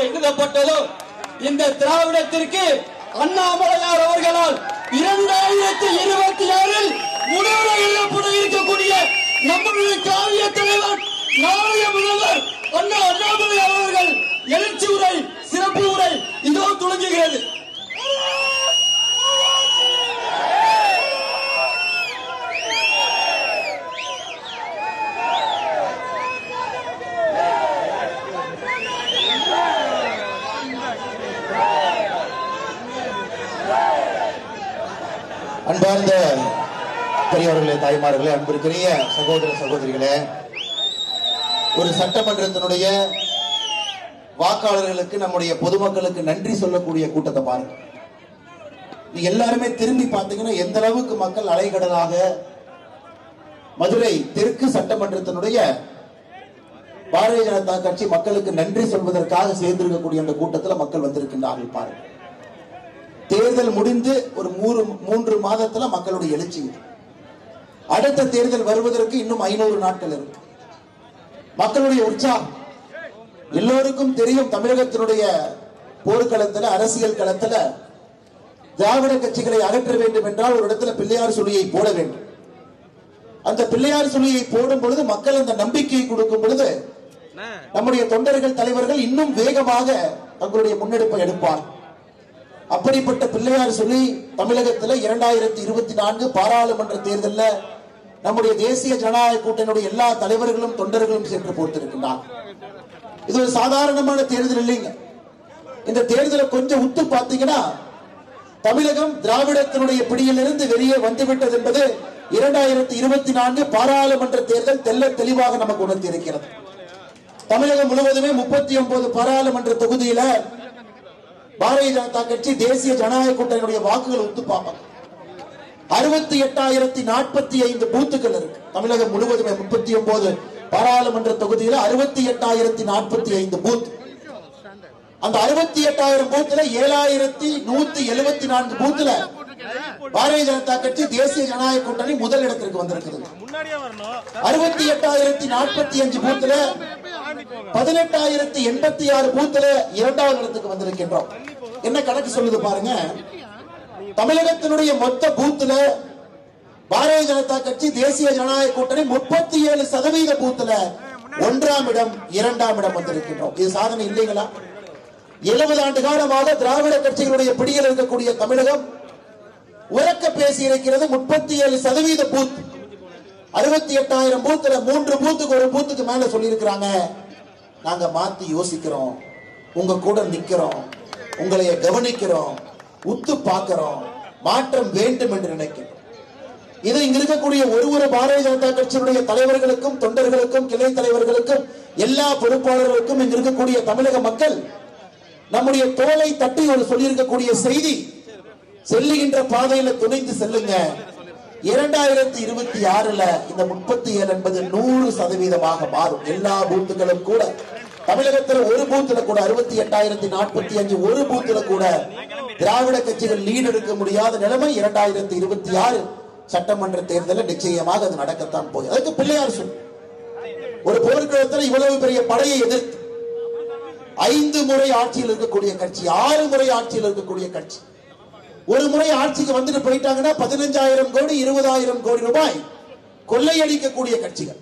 எழுதப்பட்டதோ இந்த திராவிடத்திற்கு அண்ணாமலையார் அவர்களால் 2026 முன்னோரை எழுதப்பட இருக்கக்கூடிய நம்முடைய காவிய தலைவர் நாளைய முதல்வர் அண்ணாமலையார் அவர்கள் எழுச்சி உரை சிறப்பு உரை இதோ துவங்குகிறது. அன்பார்ந்த பெரியவர்களே, தாய்மார்களே, அன்பிற்குரிய சகோதர சகோதரிகளே, ஒரு சட்டமன்றத்தினுடைய வாக்காளர்களுக்கு நம்முடைய பொதுமக்களுக்கு நன்றி சொல்லக்கூடிய கூட்டத்தை பாருங்க. நீ எல்லாருமே திரும்பி பார்த்தீங்கன்னா எந்த அளவுக்கு மக்கள் அலைகடலாக மதுரை தெற்கு சட்டமன்றத்தினுடைய பாரதிய ஜனதா கட்சி மக்களுக்கு நன்றி சொல்வதற்காக சேர்ந்திருக்கக்கூடிய அந்த கூட்டத்தில் மக்கள் வந்திருக்கின்றார்கள் பாருங்க. தேர்தல் முடிந்து ஒரு 3 மாதத்துல மக்களுடைய எழுச்சி. அடுத்த தேர்தல் வருவதற்கு இன்னும் 500 நாட்கள் இருக்கு. மக்களுடைய உற்சாகம் எல்லோருக்கும் தெரியும். தமிழகத்தினுடைய போர்க்களத்தில், அரசியல் களத்துல திராவிட கட்சிகளை அகற்ற வேண்டும் என்றால் ஒரு இடத்துல பிள்ளையார் சொல்லியை போட வேண்டும். அந்த பிள்ளையார் சொல்லியை போடும் பொழுது மக்கள் அந்த நம்பிக்கையை கொடுக்கும் பொழுது நம்முடைய தொண்டர்கள், தலைவர்கள் இன்னும் வேகமாக தங்களுடைய முன்னெடுப்பை எடுப்பார். அப்படிப்பட்ட பிள்ளையார் சொல்லி தமிழகத்தில் 2024 பாராளுமன்ற தேர்தலில் நம்முடைய தேசிய ஜனநாயக கூட்டணியுடைய எல்லா தலைவர்களும் தொண்டர்களும் சென்று போட்டிருக்கின்றார். இது ஒரு சாதாரணமான தேர்தல் இல்லைங்க. இந்த தேர்தலை கொஞ்சம் உத்து பார்த்தீங்கன்னா தமிழகம் திராவிடத்தினுடைய பிடியிலிருந்து வெளியே வந்துவிட்டது என்பது 2024 பாராளுமன்ற தேர்தல் தெல்ல தெளிவாக நமக்கு உணர்த்தி இருக்கிறது. தமிழகம் முழுவதுமே 39 பாராளுமன்ற தொகுதியில பாரதிய ஜனதா கட்சி தேசிய ஜனநாயக கூட்டணியுடைய வாக்குகள் ஒத்து பார்ப்பாங்க. 68,045 பூத்துக்கள் இருக்கு. தமிழகம் முழுவதுமே 39 பாராளுமன்ற தொகுதியில 68,045 பூத். அந்த 68,000 பூத்துல 7,174 பூத்துல பாரதிய ஜனதா கட்சி தேசிய ஜனநாயக கூட்டணி முதல் இடத்திற்கு வந்திருக்கிறது. 68,045 பூத்துல 18,086 பூத்துல 2வது இடத்துக்கு வந்திருக்கின்றோம். என்ன கணக்கு சொல்லுது பாருங்க. தமிழகத்தினுடைய மொத்த பூத்துல பாரதிய ஜனதா கட்சி தேசிய ஜனநாயக கூட்டணி 37% பூத்துல 1ஆம் இடம் 2ஆம் இடம் வந்திருக்கின்றோம். இது சாதனை இல்லைங்களா? 70 ஆண்டு காலமாக திராவிட கட்சிகளுடைய பிடியில் இருக்கக்கூடிய தமிழகம் உறக்க பேசி இருக்கிறது. 37% பூத். 68,000 பூத்துல 3 பூத்துக்கு ஒரு பூத்துக்கு மேல சொல்லி இருக்கிறாங்க. நாங்க மாத்தி யோசிக்கிறோம், உங்க கூட நிக்கிறோம், உங்களை கவனிக்கிறோம், உத்து பார்க்கிறோம், மாற்றம் வேண்டும் என்று நினைக்கிறோம். இது இங்க இருக்கக்கூடிய ஒரு பாரதிய ஜனதா கட்சியினுடைய தலைவர்களுக்கும், தொண்டர்களுக்கும், கிளை தலைவர்களுக்கும், எல்லா பொறுப்பாளர்களுக்கும் இங்க இருக்கக்கூடிய தமிழக மக்கள் நம்முடைய தோலை தட்டி ஒரு சொல்லி இருக்கக்கூடிய செய்தி, செல்லுகின்ற பாதையில துணைந்து செல்லுங்க. 2026 இந்த 37 என்பது 100% மாறும். எல்லா பூத்துகளும் கூட தமிழகத்தில் ஒரு பூத்துல கூட 68,045 ஒரு பூத்துல கூட திராவிட கட்சிகள் லீடு எடுக்க முடியாத நிலைமை 2026 சட்டமன்ற தேர்தலில் நிச்சயமாக அது நடக்கத்தான் போகுது. அதுக்கு பிள்ளையார் சொல் ஒரு போர்க்களத்தில் இவ்வளவு பெரிய படையை எதிர்த்து 5 முறை ஆட்சியில் இருக்கக்கூடிய கட்சி, 6 முறை ஆட்சியில் இருக்கக்கூடிய கட்சி, ஒரு முறை ஆட்சிக்கு வந்துட்டு போயிட்டாங்கன்னா 15,000 கோடி 20,000 கோடி ரூபாய் கொள்ளையடிக்கக்கூடிய கட்சிகள்.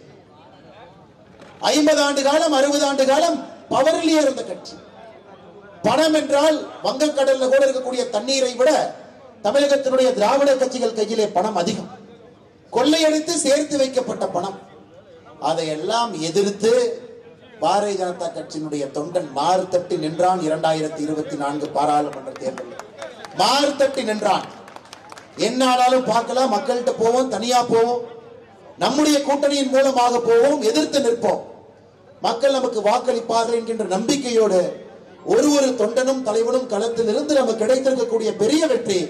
50 ஆண்டு காலம் 60 ஆண்டு காலம் பவரிலேயே இருந்த கட்சி. பணம் என்றால் வங்கக்கடல்ல கூட இருக்கக்கூடிய தண்ணீரை விட தமிழகத்தினுடைய திராவிட கட்சிகள் கையிலே பணம் அதிகம். கொள்ளையடித்து சேர்த்து வைக்கப்பட்ட பணம். அதையெல்லாம் எதிர்த்து பாரதிய ஜனதா கட்சியினுடைய தொண்டன் மாறுதட்டி நின்றான். 2024 பாராளுமன்ற தேர்தலில் மாறுதட்டி நின்றான். என்ன ஆனாலும் பார்க்கலாம், மக்கள்கிட்ட போவோம், தனியா போவோம், நம்முடைய கூட்டணியின் மூலமாக போவோம், எதிர்த்து நிற்போம், மக்கள் நமக்கு வாக்களிப்பார்கள் என்கின்ற நம்பிக்கையோடு ஒரு தொண்டனும் தலைவனும் களத்தில் இருந்து நமக்கு கிடைத்திருக்கக்கூடிய பெரிய வெற்றி.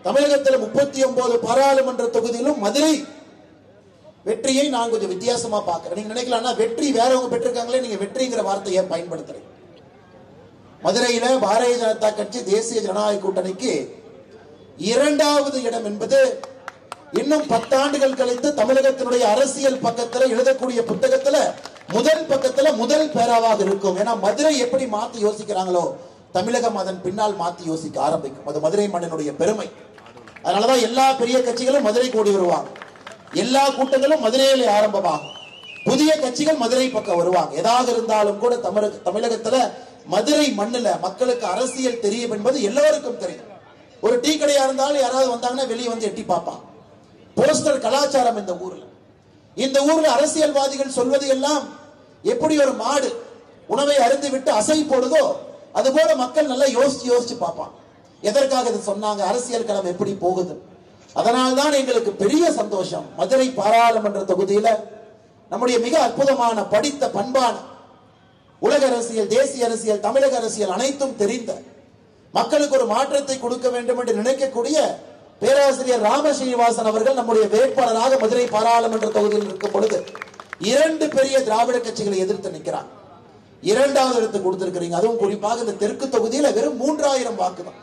தமிழகத்தில் 39 பாராளுமன்ற தொகுதியிலும் மதுரை வெற்றியை நான் கொஞ்சம் வித்தியாசமா பார்க்கிறேன். நீங்க நினைக்கலாம் வெற்றி வேறவங்க பெற்றிருக்காங்களே, நீங்க வெற்றிங்கிற வார்த்தையை பயன்படுத்துறீங்க. மதுரையில பாரதிய ஜனதா கட்சி தேசிய ஜனநாயக கூட்டணிக்கு 2வது இடம் என்பது இன்னும் 10 ஆண்டுகள் கழித்து தமிழகத்தினுடைய அரசியல் பக்கத்தில் எழுதக்கூடிய புத்தகத்தில் முதல் பக்கத்துல முதல் பேராவாக இருக்கும். ஏன்னா மதுரை எப்படி மாத்தி யோசிக்கிறாங்களோ தமிழகம் அதன் பின்னால் மாத்தி யோசிக்க ஆரம்பிக்கும். அது மதுரை மண்ணினுடைய பெருமை. அதனாலதான் எல்லா பெரிய கட்சிகளும் மதுரை கூடி வருவாங்க. எல்லா கூட்டங்களும் மதுரையிலே ஆரம்பமாகும். புதிய கட்சிகள் மதுரை பக்கம் வருவாங்க. எதாக இருந்தாலும் கூட தமிழகத்துல மதுரை மண்ணுல மக்களுக்கு அரசியல் தெரியும் என்பது எல்லோருக்கும் தெரியும். ஒரு டீ கடையா இருந்தாலும் யாராவது வந்தாங்கன்னா வெளியே வந்து எட்டி பார்ப்பாங்க. போஸ்டர் கலாச்சாரம் இந்த ஊர்ல. இந்த ஊர்ல அரசியல்வாதிகள் சொல்வது எல்லாம் எப்படி ஒரு மாடு உணவை அருந்து விட்டு அசை போடுதோ அது போல மக்கள் நல்லா யோசிச்சு யோசிச்சு பார்ப்பாங்க. எதற்காக இது சொன்னாங்க, அரசியல் களம் எப்படி போகுது. அதனால்தான் எங்களுக்கு பெரிய சந்தோஷம். மதுரை பாராளுமன்ற தொகுதியில நம்முடைய மிக அற்புதமான படித்த பண்பான உலக அரசியல், தேசிய அரசியல், தமிழக அரசியல் அனைத்தும் தெரிந்த மக்களுக்கு ஒரு மாற்றத்தை கொடுக்க வேண்டும் என்று நினைக்கக்கூடிய பேராசிரியர் ராம ஸ்ரீனிவாசன் அவர்கள் நம்முடைய வேட்பாளராக மதுரை பாராளுமன்ற தொகுதியில் இருக்கும் பொழுது 2 பெரிய திராவிட கட்சிகளை எதிர்த்து நிற்கிறார். 2வது இடத்தை கொடுத்திருக்கிறீங்க. அதுவும் குறிப்பாக இந்த தெற்கு தொகுதியில் வெறும் 3000 வாக்கு தான்.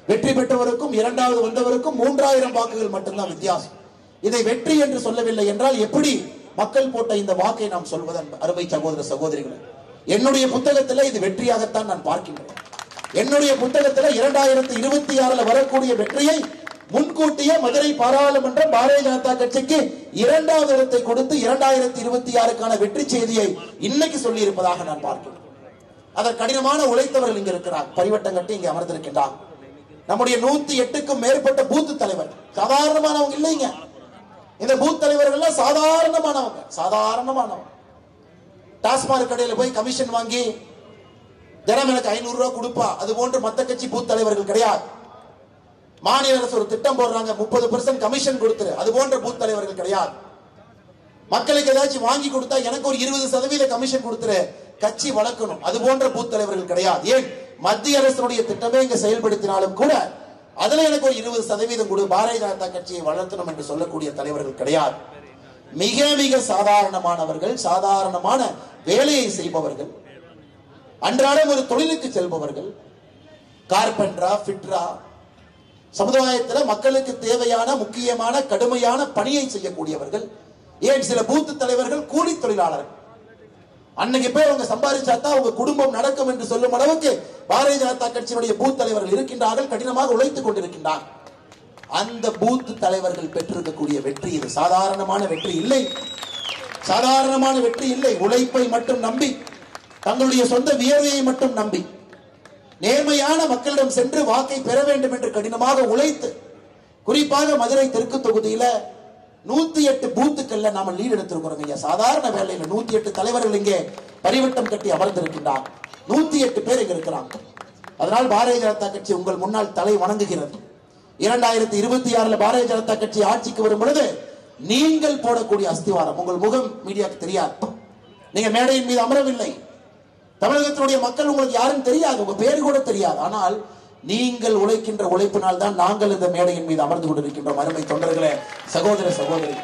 வெற்றி பெற்றவருக்கும் 2வது வந்தவருக்கும் 3000 வாக்குகள் மட்டும்தான் வித்தியாசம். இதை வெற்றி என்று சொல்லவில்லை என்றால் எப்படி மக்கள் போட்ட இந்த வாக்கை நாம் சொல்வதன் அருமை சகோதர சகோதரிகளை, என்னுடைய புத்தகத்தில் இது வெற்றியாகத்தான் நான் பார்க்கின்றேன். என்னுடைய புத்தகத்தில் 2026 வரக்கூடிய வெற்றியை முன்கூட்டியே மதுரை பாராளுமன்றம் பாரதிய ஜனதா கட்சிக்கு 2வது இடத்தை கொடுத்து 2026க்கான வெற்றி செய்தியை இன்னைக்கு சொல்லி இருப்பதாக நான் பார்க்கிறேன். அதற்கு கடினமான உழைத்தவர்கள் இங்க இருக்கிறார். பரிவட்டம் கட்டி இங்க அமர்ந்திருக்கின்றார். நம்முடைய 108க்கும் மேற்பட்ட பூத்து தலைவர் சாதாரணமானவங்க இல்லைங்க. இந்த பூத் தலைவர்கள் சாதாரணமானவங்க. டாஸ்மாக் கடையில் போய் கமிஷன் வாங்கி தினம் எனக்கு 500 ரூபாய் கொடுப்பா, அது போன்று மத்த கட்சி பூத் தலைவர்கள் கிடையாது. மாநில அரசு ஒரு திட்டம் போடுறாங்க, 30% கமிஷன் கொடுத்துரு, அது போன்ற பூத் தலைவர்கள் கிடையாது. மக்களுக்கு ஏதாச்சும் வாங்கி கொடுத்தா எனக்கு ஒரு 20% கமிஷன் கொடுத்துரு, கட்சி வளர்க்கணும், அது போன்ற பூத் தலைவர்கள் கிடையாது. ஏன் மத்திய அரசுடைய திட்டமே இங்க செயல்படுத்தினாலும் கூட அதுல எனக்கு ஒரு 20% கொடு, பாரதிய ஜனதா கட்சியை வளர்த்தணும் என்று சொல்லக்கூடிய தலைவர்கள் கிடையாது. மிக மிக சாதாரணமானவர்கள், சாதாரணமான வேலையை செய்பவர்கள், அன்றாடம் ஒரு தொழிலுக்கு செல்பவர்கள், கார்பெண்டரா, ஃபிட்ரா, சமுதாயத்தில் மக்களுக்கு தேவையான முக்கியமான கடுமையான பணியை செய்யக்கூடியவர்கள். ஏன் சில பூத்து தலைவர்கள் கூலி தொழிலாளர்கள். அன்னைக்கு போய் அவங்க சம்பாதிச்சாதான் அவங்க குடும்பம் நடக்கும் என்று சொல்லும் அளவுக்கு பாரதிய ஜனதா கட்சியினுடைய பூத் தலைவர்கள் இருக்கின்றார்கள், கடினமாக உழைத்துக் கொண்டிருக்கின்றார்கள். அந்த பூத் தலைவர்கள் பெற்றிருக்கக்கூடிய வெற்றி இது சாதாரணமான வெற்றி இல்லை. சாதாரணமான வெற்றி இல்லை. உழைப்பை மட்டும் நம்பி, தங்களுடைய சொந்த வியர்வையை மட்டும் நம்பி, நேர்மையான மக்களிடம் சென்று வாக்கை பெற வேண்டும் என்று கடினமாக உழைத்து, குறிப்பாக மதுரை தெற்கு தொகுதியில 108 பூத்துக்கள்ல நாம லீட் எடுத்திருக்கிறோம். சாதாரண வேலையில் 108 தலைவர்கள் இங்கே பரிவட்டம் கட்டி அமர்ந்திருக்கின்றார். 108 பேர் இங்க இருக்கிறாங்க. அதனால் பாரதிய ஜனதா கட்சி உங்கள் முன்னால் தலை வணங்குகிறது. 2026 பாரதிய ஜனதா கட்சி ஆட்சிக்கு வரும் பொழுது நீங்கள் போடக்கூடிய அஸ்திவாரம், உங்கள் முகம் மீடியாவுக்கு தெரியாது, நீங்க மேடையின் மீது அமரவில்லை, தமிழகத்தினுடைய மக்கள் உங்களுக்கு யாரும் தெரியாது, உங்க பேரு கூட தெரியாது. ஆனால் நீங்கள் உழைக்கின்ற உழைப்பினால் தான் நாங்கள் இந்த மேடையின் மீது அமர்ந்து கொண்டிருக்கின்றோம். அருமை தொண்டர்களே, சகோதர சகோதரி,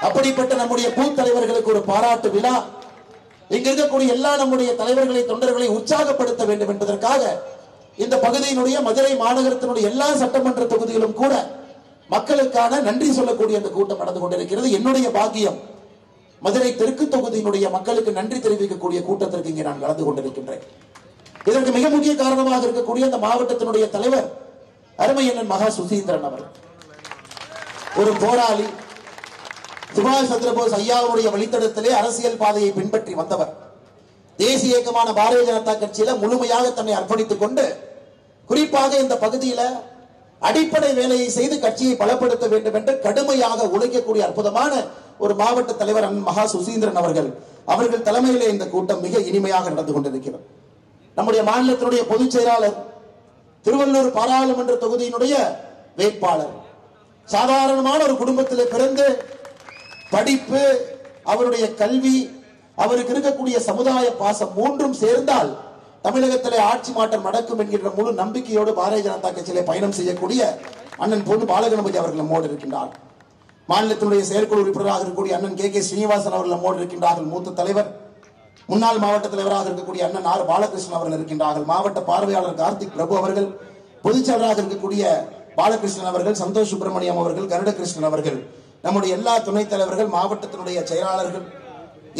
அப்படிப்பட்ட நம்முடைய பூத் தலைவர்களுக்கு ஒரு பாராட்டு விழா, இங்க இருக்கக்கூடிய எல்லா நம்முடைய தலைவர்களை, தொண்டர்களை உற்சாகப்படுத்த வேண்டும் என்பதற்காக இந்த பகுதியினுடைய மதுரை மாநகரத்தினுடைய எல்லா சட்டமன்ற தொகுதிகளும் கூட மக்களுக்கான நன்றி சொல்லக்கூடிய அந்த கூட்டம் நடந்து கொண்டிருக்கிறது. என்னுடைய பாக்கியம் மதுரை தெற்கு தொகுதியினுடைய மக்களுக்கு நன்றி தெரிவிக்கக்கூடிய கூட்டத்திற்கு இங்கே நான் கலந்து கொண்டிருக்கின்றேன். இதற்கு மிக முக்கிய காரணமாக இருக்கக்கூடிய அந்த மாவட்டத்தினுடைய தலைவர் அருமை அண்ணன் மகா சுசீந்திரன் அவர்கள் ஒரு போராளி. சுபாஷ் சந்திரபோஸ் ஐயாவுடைய வழித்தடத்திலே அரசியல் பாதையை பின்பற்றி வந்தவர். தேசிய இயக்கமான பாரதிய ஜனதா கட்சியில முழுமையாக தன்னை அர்ப்பணித்துக் கொண்டு, குறிப்பாக இந்த பகுதியில அடிப்படை வேலையை செய்து கட்சியை பலப்படுத்த வேண்டும் என்று கடுமையாக உழைக்கக்கூடிய அற்புதமான ஒரு மாவட்ட தலைவர் அண்ணன் மகா சுசீந்திரன் அவர்கள் தலைமையிலே இந்த கூட்டம் மிக இனிமையாக நடந்து கொண்டிருக்கிறது. நம்முடைய மாநிலத்தினுடைய பொதுச் செயலாளர், திருவள்ளூர் பாராளுமன்ற தொகுதியினுடைய வேட்பாளர், சாதாரணமான ஒரு குடும்பத்திலே பிறந்து படிப்பு, அவருடைய கல்வி, அவருக்கு இருக்கக்கூடிய சமுதாய பாசம் மூன்றும் சேர்ந்தால் தமிழகத்திலே ஆட்சி மாற்றம் நடக்கும் என்கின்ற முழு நம்பிக்கையோடு பாரதிய ஜனதா கட்சியிலே பயணம் செய்யக்கூடிய அண்ணன் பொன் பாலகணபதி அவர்கள் நம்மோடு இருக்கின்றார். மாநிலத்தினுடைய செயற்குழு உறுப்பினராக இருக்கக்கூடிய அண்ணன் கே ஸ்ரீனிவாசன் அவர்கள் நம்மோடு இருக்கின்றார்கள். மூத்த தலைவர், முன்னாள் மாவட்ட தலைவராக இருக்கக்கூடிய அண்ணன் ஆர் பாலகிருஷ்ணன் அவர்கள் இருக்கின்றார்கள். மாவட்ட பார்வையாளர் கார்த்திக் பிரபு அவர்கள், பொதுச் செயலராக இருக்கக்கூடிய பாலகிருஷ்ணன் அவர்கள், சந்தோஷ் சுப்பிரமணியம் அவர்கள், கருடகிருஷ்ணன் அவர்கள், நம்முடைய எல்லா துணைத் தலைவர்கள், மாவட்டத்தினுடைய செயலாளர்கள்,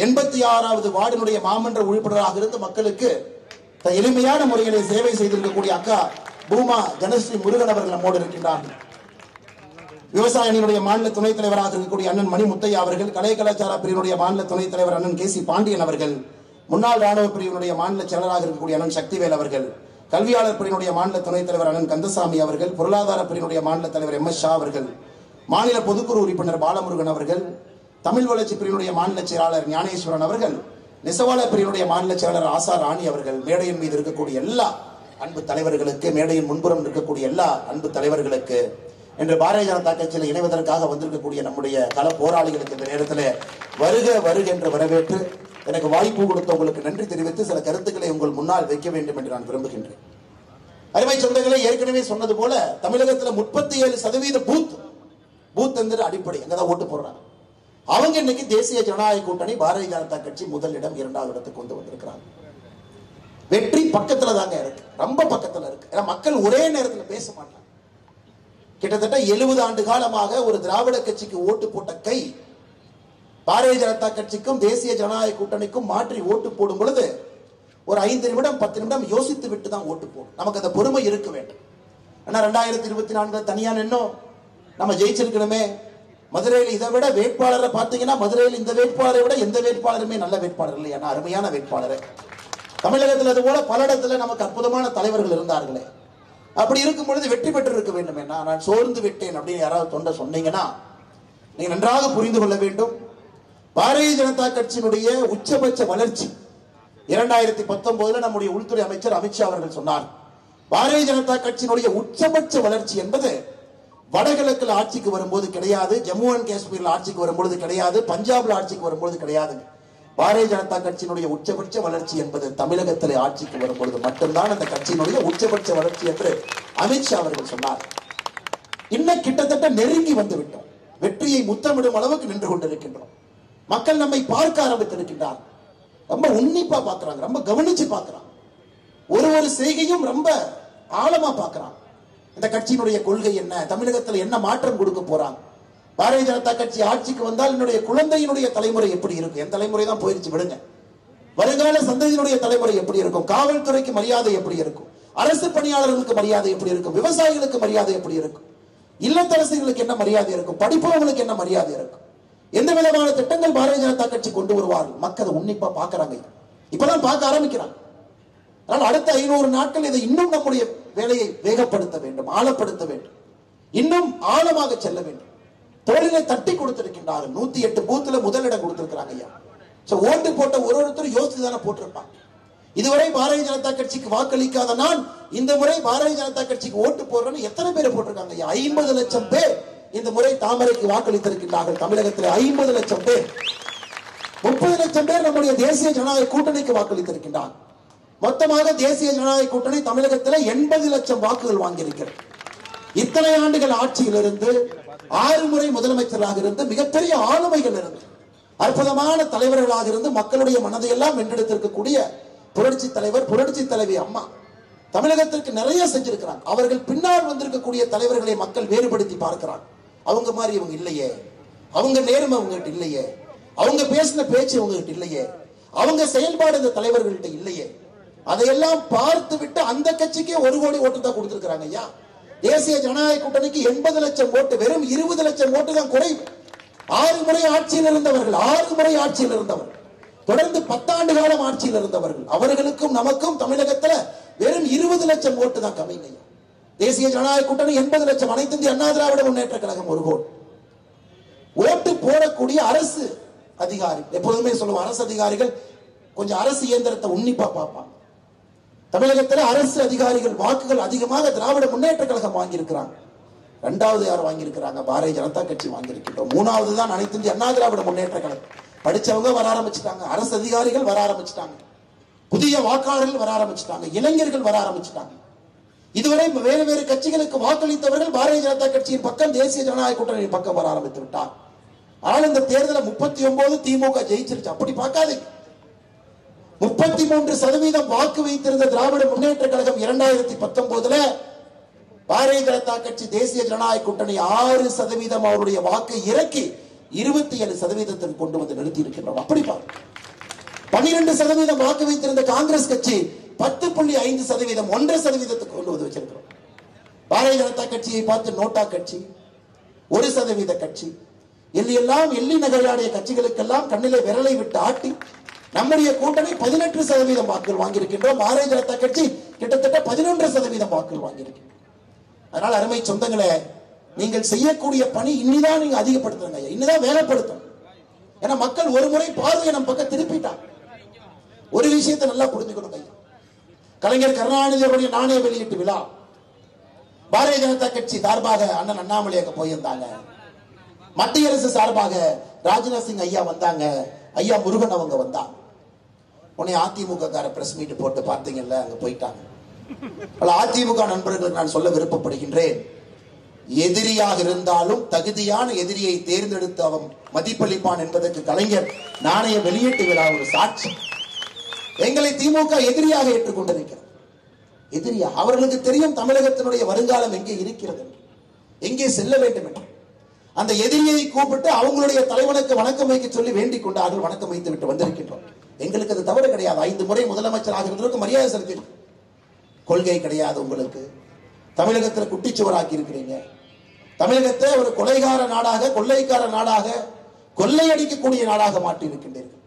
86வது வார்டினுடைய மாமன்ற உறுப்பினராக இருந்து மக்களுக்கு எளிமையான முறையிலே சேவை செய்திருக்கக்கூடிய அக்கா பூமா ஜனஸ்ரீ முருகன் அவர்கள் நம்மோடு இருக்கின்றார்கள். விவசாய அணியினுடைய மாநில துணைத் தலைவராக இருக்கக்கூடிய அண்ணன் மணி முத்தையா அவர்கள், கலை கலாச்சார பிரிவினுடைய மாநில துணைத் தலைவர் அண்ணன் கே சி பாண்டியன் அவர்கள், முன்னாள் ராணுவ பிரிவினுடைய மாநில செயலராக இருக்கக்கூடிய அண்ணன் சக்திவேல் அவர்கள், கல்வியாளர் பிரிவினுடைய மாநில துணைத் தலைவர் அண்ணன் கந்தசாமி அவர்கள், பொருளாதார பிரிவினுடைய மாநில தலைவர் எம் எஸ் ஷா அவர்கள், மாநில பொதுக்குழு உறுப்பினர் பாலமுருகன் அவர்கள், தமிழ் வளர்ச்சி பிரிவினுடைய மாநில செயலாளர் ஞானேஸ்வரன் அவர்கள், நெசவாளர் பிரிவினுடைய மாநில செயலாளர் ஆசா ராணி அவர்கள், மேடையின் மீது இருக்கக்கூடிய எல்லா அன்பு தலைவர்களுக்கு, மேடையின் முன்புறம் இருக்கக்கூடிய எல்லா அன்பு தலைவர்களுக்கு, இன்று பாரதிய ஜனதா கட்சியில் இணைவதற்காக வந்திருக்கக்கூடிய நம்முடைய கள போராளிகளுக்கு இந்த நேரத்தில் வருக வருக என்று வரவேற்று எனக்கு வாய்ப்பு கொடுத்த உங்களுக்கு நன்றி தெரிவித்து சில கருத்துக்களை உங்கள் முன்னால் வைக்க வேண்டும் என்று நான் விரும்புகின்றேன். அருமை சொந்தங்களை ஏற்கனவே சொன்னது போல தமிழகத்தில் 37% பூத் என்கிற அடிப்படை அங்கதான் ஓட்டு போடுறாங்க. அவங்க இன்னைக்கு தேசிய ஜனநாயக கூட்டணி பாரதிய ஜனதா கட்சி முதலிடம் 2வது இடத்துக்கு கொண்டு வந்திருக்கிறாங்க. வெற்றி பக்கத்துல தாங்க இருக்கு, ரொம்ப பக்கத்துல இருக்கு. ஏன்னா மக்கள் ஒரே நேரத்தில் பேச மாட்டாங்க. கிட்டத்தட்ட 70 ஆண்டு காலமாக ஒரு திராவிட கட்சிக்கு ஓட்டு போட்ட கை பாரதிய ஜனதா கட்சிக்கும் தேசிய ஜனநாயக கூட்டணிக்கும் மாற்றி ஓட்டு போடும் பொழுது ஒரு 5 நிமிடம் 10 நிமிடம் யோசித்து விட்டு தான் ஓட்டு போடும். நமக்கு அந்த பொறுமை இருக்க வேண்டும். ஆனா 2024 தனியா நின்னோம், நம்ம ஜெயிச்சிருக்கணுமே. மதுரையில் இதை விட வேட்பாளரை பார்த்தீங்கன்னா மதுரையில் இந்த வேட்பாளரை விட எந்த வேட்பாளருமே நல்ல வேட்பாளர் இல்லை, ஏன்னா அருமையான வேட்பாளர். தமிழகத்தில் அது போல பல இடத்துல நமக்கு அற்புதமான தலைவர்கள் இருந்தார்களே. அப்படி இருக்கும் பொழுது வெற்றி பெற்று இருக்க வேண்டும். என்ன நான் சோர்ந்து விட்டேன் அப்படின்னு யாராவது தொண்டை சொன்னீங்கன்னா நீங்க நன்றாக புரிந்து கொள்ள வேண்டும். பாரதிய ஜனதா கட்சியினுடைய உச்சபட்ச வளர்ச்சி 2019 நம்முடைய உள்துறை அமைச்சர் அமித்ஷா அவர்கள் சொன்னார். பாரதிய ஜனதா கட்சியினுடைய உச்சபட்ச வளர்ச்சி என்பது வடகிழக்கில் ஆட்சிக்கு வரும்போது கிடையாது, ஜம்மு அண்ட் காஷ்மீரில் ஆட்சிக்கு வரும்பொழுது கிடையாது, பஞ்சாப்ல ஆட்சிக்கு வரும்போது கிடையாது. பாரதிய ஜனதா கட்சியினுடைய உச்சபட்ச வளர்ச்சி என்பது தமிழகத்தில் ஆட்சிக்கு வரும்பொழுது மட்டும்தான் அந்த கட்சியினுடைய உச்சபட்ச வளர்ச்சி என்று அமித்ஷா அவர்கள் சொன்னார். இன்னும் கிட்டத்தட்ட நெருங்கி வந்து விட்டோம். வெற்றியை முத்தமிடும் அளவுக்கு நின்று கொண்டிருக்கின்றோம். மக்கள் நம்மை பார்க்க ஆரம்பித்திருக்கின்றார். ரொம்ப உன்னிப்பா பார்க்கிறாங்க, ரொம்ப கவனிச்சு பார்க்கிறாங்க. ஒரு செய்கையும் ரொம்ப ஆழமா பார்க்கிறாங்க. இந்த கட்சியினுடைய கொள்கை என்ன, தமிழகத்தில் என்ன மாற்றம் கொடுக்க போறாங்க. பாரதிய ஜனதா கட்சி ஆட்சிக்கு வந்தால் என்னுடைய குழந்தையினுடைய தலைமுறை எப்படி இருக்கும், என் தலைமுறை தான் போயிருச்சு விடுங்க, வருங்கால சந்ததியினுடைய தலைமுறை எப்படி இருக்கும், காவல்துறைக்கு மரியாதை எப்படி இருக்கும், அரசு பணியாளர்களுக்கு மரியாதை எப்படி இருக்கும், விவசாயிகளுக்கு மரியாதை எப்படி இருக்கும், இல்லத்தரசிகளுக்கு என்ன மரியாதை இருக்கும், படிப்பவர்களுக்கு என்ன மரியாதை இருக்கும், எந்த விதமான திட்டங்கள் பாரதிய ஜனதா கட்சி கொண்டு வருவார்கள். மக்கள் உன்னிப்பா பார்க்கிறாங்க, இப்பதான் பார்க்க ஆரம்பிக்கிறாங்க. ஆனால் அடுத்த 500 நாட்கள் இதை இன்னும் நம்முடைய வேலையை வேகப்படுத்த வேண்டும், ஆழப்படுத்த வேண்டும், இன்னும் ஆழமாக செல்ல வேண்டும். தோளிலே தட்டி கொடுத்திருக்கின்றார்கள். 108 பூத்துல முதலிடம் கொடுத்திருக்கிறாங்க ஐயா. ஓட்டு போட்ட ஒருத்தரும் யோசித்து தானே போட்டிருப்பாங்க. இதுவரை பாரதிய ஜனதா கட்சிக்கு வாக்களிக்காத நான் இந்த முறை பாரதிய ஜனதா கட்சிக்கு ஓட்டு போடுறேன்னு எத்தனை பேரை போட்டிருக்காங்க ஐயா? 50 லட்சம் பேர் இந்த முறை தாமரைக்கு வாக்களித்திருக்கின்றார்கள். தமிழகத்தில் 50 லட்சம் பேர், 30 லட்சம் பேர் நம்முடைய தேசிய ஜனநாயக கூட்டணிக்கு வாக்களித்திருக்கின்றார். மொத்தமாக தேசிய ஜனநாயக கூட்டணி தமிழகத்தில் 80 லட்சம் வாக்குகள் வாங்கியிருக்கிறது. இத்தனை ஆண்டுகள் ஆட்சியிலிருந்து 6 முறை முதலமைச்சராக இருந்து மிகப்பெரிய ஆளுமைகள் இருந்து அற்புதமான தலைவர்களாக இருந்து மக்களுடைய மனதை எல்லாம் வென்றெடுத்திருக்கக்கூடிய புரட்சி தலைவர், புரட்சி தலைவி அம்மா தமிழகத்திற்கு நிறைய செஞ்சிருக்கிறாங்க. அவர்கள் பின்னால் வந்திருக்கக்கூடிய தலைவர்களை மக்கள் வேறுபடுத்தி பார்க்கிறாங்க. அவங்க மாதிரி இவங்க இல்லையே, அவங்க நேர்மை அவங்ககிட்ட இல்லையே, அவங்க பேசின பேச்சு அவங்ககிட்ட இல்லையே, அவங்க செயல்பாடு இந்த தலைவர்கள்ட்ட இல்லையே, அதையெல்லாம் பார்த்து விட்டு அந்த கட்சிக்கே 1 கோடி ஓட்டு தான் கொடுத்திருக்கிறாங்க ஐயா. தேசிய ஜனநாயக கூட்டணிக்கு 80 லட்சம் ஓட்டு, வெறும் 20 லட்சம் ஓட்டு தான் குறைவு. 6 முறை ஆட்சியில் இருந்தவர்கள், 6 முறை ஆட்சியில் இருந்தவர்கள், தொடர்ந்து 10 ஆண்டு காலம் ஆட்சியில் இருந்தவர்கள், அவர்களுக்கும் நமக்கும் தமிழகத்தில் வெறும் 20 லட்சம் ஓட்டு தான் கம்மிங்க. தேசிய ஜனநாயக கூட்டணி 80 லட்சம், அனைத்து இந்திய அண்ணா திராவிட முன்னேற்ற கழகம் 1 கோடி. ஓட்டு போடக்கூடிய அரசு அதிகாரி, எப்போதுமே சொல்லுவோம் அரசு அதிகாரிகள் கொஞ்சம் அரசு இயந்திரத்தை உன்னிப்பா பார்ப்பாங்க. தமிழகத்தில் அரசு அதிகாரிகள் வாக்குகள் அதிகமாக திராவிட முன்னேற்ற கழகம் வாங்கியிருக்கிறாங்க. 2வது யார் வாங்கியிருக்கிறாங்க? பாரதிய ஜனதா கட்சி வாங்கியிருக்கிறோம். 3வது தான் அனைத்து இந்திய அண்ணா திராவிட முன்னேற்ற கழகம். படிச்சவங்க வர ஆரம்பிச்சுட்டாங்க, அரசு அதிகாரிகள் வர ஆரம்பிச்சுட்டாங்க, புதிய வாக்காளர்கள் வர ஆரம்பிச்சுட்டாங்க, இளைஞர்கள் வர ஆரம்பிச்சுட்டாங்க. இதுவரை வேறு வேறு கட்சிகளுக்கு வாக்களித்தவர்கள் பாரதிய ஜனதா கட்சியின் பக்கம், தேசிய ஜனநாயக கூட்டணியின் பக்கம் வர ஆரம்பித்து விட்டார். ஆனால் இந்த தேர்தலில் 39 திமுக ஜெயிச்சிருச்சு. அப்படி பார்க்காதீங்க. 33% வாக்கு வைத்திருந்த திராவிட முன்னேற்ற கழகம் 2019 பாரதிய ஜனதா கட்சி தேசிய ஜனநாயக கூட்டணி 6% அவருடைய வாக்கை இறக்கி 27% கொண்டு வந்து நிறுத்தி இருக்கின்றோம். அப்படி 12% வாக்கு வைத்திருந்த காங்கிரஸ் கட்சி 10.5%, 1.5% கொண்டு வந்து வச்சிருக்கிறோம். பாரதிய ஜனதா கட்சியை பார்த்து நோட்டா கட்சி, 1% கட்சி, எல்லாம் எள்ளி நகையாடைய கட்சிகளுக்கெல்லாம் கண்ணிலே விரலை விட்டு ஆட்டி நம்முடைய கூட்டணி 18% வாக்குகள் வாங்கியிருக்கின்றோம். பாரதிய ஜனதா கட்சி கிட்டத்தட்ட 11% வாக்குகள் வாங்கியிருக்கின்றோம். அதனால அருமை சொந்தங்களே, நீங்கள் செய்யக்கூடிய பணி இன்னிதான் நீங்க அதிகப்படுத்துங்க, இன்னிதான் வேலைப்படுத்தணும். ஏன்னா மக்கள் ஒரு முறை பார்வையை நம்ம பக்கம் திருப்பிட்டாங்க. ஒரு விஷயத்தை நல்லா புரிஞ்சுக்கணும் ஐயா, கலைஞர் கருணாநிதி அவருடைய நாணய வெளியீட்டு விழா பாரதிய ஜனதா கட்சி சார்பாக அண்ணன் அண்ணாமலை அங்க போயிருந்தாங்க. மத்திய அரசு சார்பாக ராஜ்நாத் சிங் ஐயா வந்தாங்க, ஐயா முருகன் அவங்க வந்தாங்க. உடனே அதிமுக கார பிரஸ் மீட் போட்டு பார்த்தீங்கல்ல, அங்க போயிட்டாங்க. அதிமுக நண்பர்களுக்கு நான் சொல்ல விருப்பப்படுகின்றேன், எதிரியாக இருந்தாலும் தகுதியான எதிரியை தேர்ந்தெடுத்து அவன் மதிப்பளிப்பான் என்பதற்கு கலைஞர் நாணய வெளியீட்டு விழா ஒரு சாட்சி. எங்களை திமுக எதிரியாக ஏற்றுக்கொண்டிருக்கிறது. எதிரியா? அவர்களுக்கு தெரியும் தமிழகத்தினுடைய வருங்காலம் எங்கே இருக்கிறது, எங்கே செல்ல வேண்டும் என்று. அந்த எதிரியை கூப்பிட்டு அவங்களுடைய தலைவனுக்கு வணக்கம் வைக்க சொல்லி வேண்டிக் கொண்டார்கள். வணக்கம் வைத்து விட்டு வந்திருக்கின்றோம். எங்களுக்கு அது தவறு கிடையாது. 5 முறை முதலமைச்சராக இருந்ததற்கு மரியாதை செலுத்தி. கொள்கை கிடையாது உங்களுக்கு. தமிழகத்தில் குட்டிச்சுவராக்கி இருக்கிறீங்க. தமிழகத்தை ஒரு கொலைகார நாடாக, கொள்ளைக்கார நாடாக, கொள்ளையடிக்கக்கூடிய நாடாக மாற்றி இருக்கின்றீர்கள்.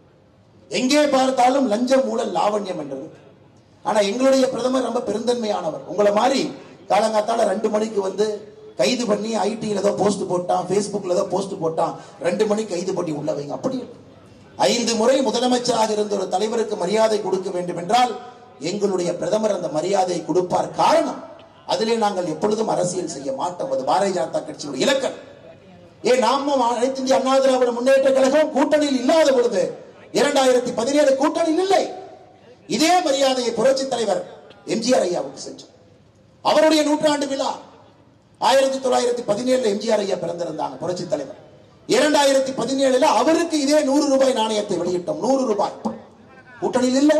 எங்கே பார்த்தாலும் லஞ்சம், ஊழல், லாவண்யம் என்றது. ஆனா எங்களுடைய பிரதமர் ரொம்ப பெருந்தன்மையானவர். உங்களை மாதிரி காலங்காத்தால 2 மணிக்கு வந்து கைது பண்ணி ஐடியில் ஏதோ போஸ்ட் போட்டான், பேஸ்புக்ல ஏதோ போஸ்ட் போட்டான், 2 மணிக்கு கைது பண்ணி உள்ள வைங்க. அப்படி 5 முறை முதலமைச்சராக இருந்த ஒரு தலைவருக்கு மரியாதை கொடுக்க வேண்டும் என்றால் எங்களுடைய பிரதமர் அந்த மரியாதையை கொடுப்பார். காரணம், அதிலே நாங்கள் எப்பொழுதும் அரசியல் செய்ய மாட்டோம். அது பாரதிய ஜனதா கட்சியுடைய இலக்கம். நாம அனைத்து இந்திய அண்ணா திராவிட முன்னேற்ற கழகம் கூட்டணியில் இல்லாத பொழுது 2017 கூட்டணியில் இல்லை. இதே மரியாதையை புரட்சி தலைவர் எம்ஜிஆர் ஐயாவுக்கு செஞ்சோம். அவருடைய 100ஆண்டு விழா 1917 எம்ஜிஆர் ஐயா பிறந்திருந்தாங்க புரட்சி தலைவர். 2017 அவருக்கு இதே 100 ரூபாய் நாணயத்தை வெளியிட்டோம். 100 ரூபாய். கூட்டணியில் இல்ல,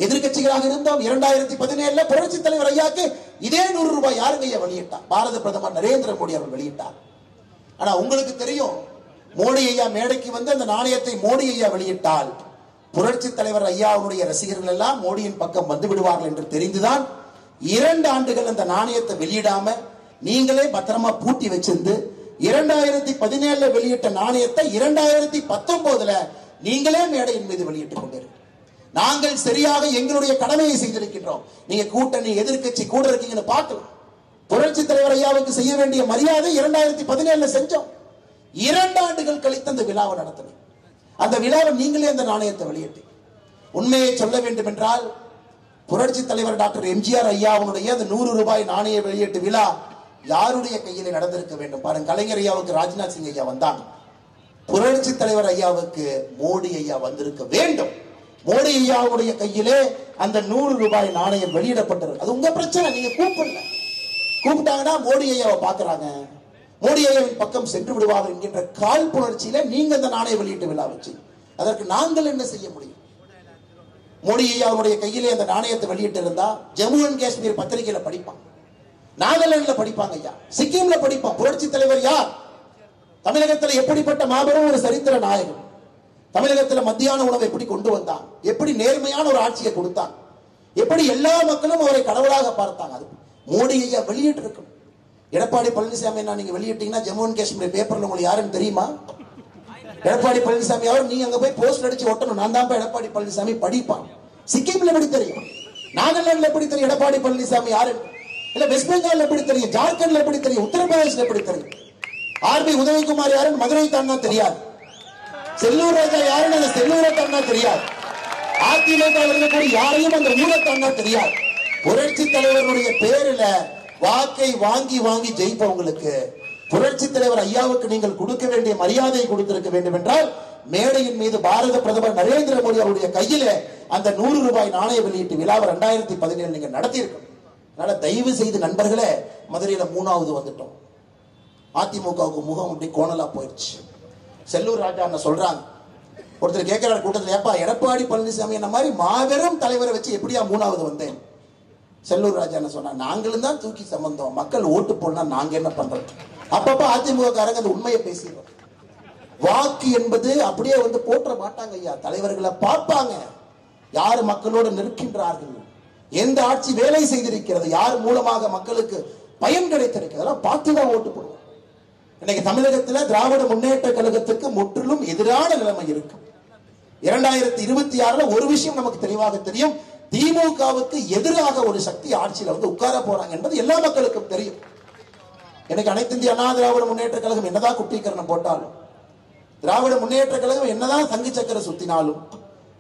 எதிர்கட்சிகளாக இருந்தோம். 2017 புரட்சி தலைவர் ஐயாக்கு இதே 100 ரூபாய் யாருங்க ஐயா வெளியிட்டார்? பாரத பிரதமர் நரேந்திர மோடி அவர்கள் வெளியிட்டார். ஆனா உங்களுக்கு தெரியும், மோடி ஐயா மேடைக்கு வந்து அந்த நாணயத்தை மோடி ஐயா வெளியிட்டால் புரட்சி தலைவர் ஐயாவுடைய ரசிகர்கள் எல்லாம் மோடியின் பக்கம் வந்து விடுவார்கள் என்று தெரிந்துதான் 2 ஆண்டுகள் அந்த நாணயத்தை வெளியிடாம நீங்களே பத்திரமா பூட்டி வச்சிருந்து 2017 வெளியிட்ட நாணயத்தை 2019 நீங்களே மேடையின் மீது வெளியிட்டுக் கொண்டிருக்கிறீர்கள். நாங்கள் சரியாக எங்களுடைய கடமையை செய்திருக்கின்றோம். நீங்க கூட்டணி எதிர்கட்சி கூட இருக்கீங்கன்னு பார்க்கலாம். புரட்சி தலைவர் ஐயாவுக்கு செய்ய வேண்டிய மரியாதை 2017 செஞ்சோம். 2 ஆண்டுகள் கழித்து அந்த விழாவை நடத்தினோம். அந்த விழாவை நீங்களே அந்த நாணயத்தை வெளியிட்டு, உண்மையை சொல்ல வேண்டும் என்றால் புரட்சி தலைவர் டாக்டர் எம்ஜிஆர் ஐயாவுடைய அந்த 100 ரூபாய் நாணய வெளியீட்டு விழா யாருடைய கையிலே நடந்திருக்க வேண்டும் பாருங்க. கலைஞர் ஐயாவுக்கு ராஜ்நாத் சிங் ஐயா வந்தாங்க, புரட்சி தலைவர் ஐயாவுக்கு மோடி ஐயா வந்திருக்க வேண்டும். மோடி ஐயாவுடைய கையிலே அந்த 100 ரூபாய் நாணயம் வெளியிடப்பட்டது. அது உங்க பிரச்சனை, நீங்க கூப்பிடல. கூப்பிட்டாங்கன்னா மோடி ஐயாவை பாக்குறாங்க, மோடி ஐயாவின் பக்கம் சென்று விடுவார்கள் என்கின்ற காழ்ப்புணர்ச்சியில நீங்க அந்த நாணய வெளியீட்டு விழா வச்சு, அதற்கு நாங்கள் என்ன செய்ய முடியும்? மோடி ஐயாவுடைய கையிலே அந்த நாணயத்தை வெளியிட்டு இருந்தா ஜம்மு அண்ட் காஷ்மீர் பத்திரிகையில படிப்பான், நாகாலாந்துல படிப்பாங்க ஐயா, சிக்கிம்ல படிப்பான். புரட்சி தலைவர் யார்? தமிழகத்தில் எப்படிப்பட்ட மாபெரும் ஒரு சரித்திர நாயகன். தமிழகத்தில் மத்தியான உணவை எப்படி கொண்டு வந்தான், எப்படி நேர்மையான ஒரு ஆட்சியை கொடுத்தான், எப்படி எல்லா மக்களும் அவரை கடவுளாக பார்த்தாங்க. அது மோடி ஐயா வெளியிட்டு இருக்கணும். எடப்பாடி பழனிசாமி நீங்க வெளியிட்டீங்கன்னா ஜம்மு அண்ட் காஷ்மீர் பேப்பர்ல உங்களுக்கு யாருன்னு தெரியுமா? எடப்பாடி பழனிசாமி அவர் நீங்க அங்க போய் போஸ்ட் அடிச்சு ஒட்டணும், நான் தான் எடப்பாடி பழனிசாமி படிப்பான். சிக்கிம்ல எப்படி தெரியும்? நாகாலாந்துல எப்படி தெரியும் எடப்பாடி பழனிசாமி யாரு? இல்ல வெஸ்ட் பெங்கால் எப்படி தெரியும்? ஜார்க்கண்ட்ல எப்படி தெரியும்? உத்தரப்பிரதேசம் எப்படி தெரியும்? ஆர்பி உதயகுமார் யாருன்னு மதுரை தாண்டா தெரியாது. செல்லூர் ராஜா யாருன்னு அந்த செல்லூரை தாண்டா தெரியாது. அதிமுக இருக்கக்கூடிய யாரையும் அந்த ஊரை தாண்டா தெரியாது. புரட்சி தலைவருடைய பேரில வாக்கை வாங்கி வாங்கி ஜெயிப்பவங்களுக்கு புரட்சி தலைவர் ஐயாவுக்கு நீங்கள் கொடுக்க வேண்டிய மரியாதையை கொடுத்திருக்க வேண்டும் என்றால் மேடையின் மீது பாரத பிரதமர் நரேந்திர மோடி அவருடைய கையில அந்த 100 ரூபாய் நாணய வெளியீட்டு விழாவை 2017 நீங்க நடத்தியிருக்கணும். அதனால தயவு செய்து நண்பர்களே, மதுரையில 3வது வந்துட்டோம். அதிமுகவுக்கு முகம் அப்படி கோணலா போயிடுச்சு. செல்லூர் ராஜா சொல்றாங்க, ஒருத்தர் கேட்கிறார் கூட்டத்தில், ஏப்பா எடப்பாடி பழனிசாமி என்ன மாதிரி மாபெரும் தலைவரை வச்சு எப்படியா 3வது வந்தேன்? செல்லூர் ராஜா என்ன சொன்னா, நாங்களும் தான் தூக்கி சம்பந்தம், மக்கள் ஓட்டு போடனா நாங்க என்ன பண்றோம்? அப்பப்ப அதிமுக காரங்க அந்த உண்மையை பேசிடுவோம். வாக்கு என்பது அப்படியே வந்து போற்ற மாட்டாங்க ஐயா. தலைவர்களை பார்ப்பாங்க, யார் மக்களோடு நிற்கின்றார்கள், எந்த ஆட்சி வேலை செய்திருக்கிறது, யார் மூலமாக மக்களுக்கு பயன் கிடைத்திருக்கிறது, அதெல்லாம் பார்த்துதான் ஓட்டு போடுவோம். இன்னைக்கு தமிழகத்தில் திராவிட முன்னேற்ற கழகத்துக்கு முற்றிலும் எதிரான நிலைமை இருக்கு. 2026 ஒரு விஷயம் நமக்கு தெளிவாக தெரியும், திமுகவுக்கு எதிராக ஒரு சக்தி ஆட்சியில் வந்து உட்கார போறாங்க என்பது எல்லா மக்களுக்கும் தெரியும். எனக்கு அனைத்து இந்திய அண்ணா திராவிட முன்னேற்ற கழகம் என்னதான் குட்டிக்கரணம் போட்டாலும், திராவிட முன்னேற்ற கழகம் என்னதான் தங்கு சக்கர சுத்தினாலும்,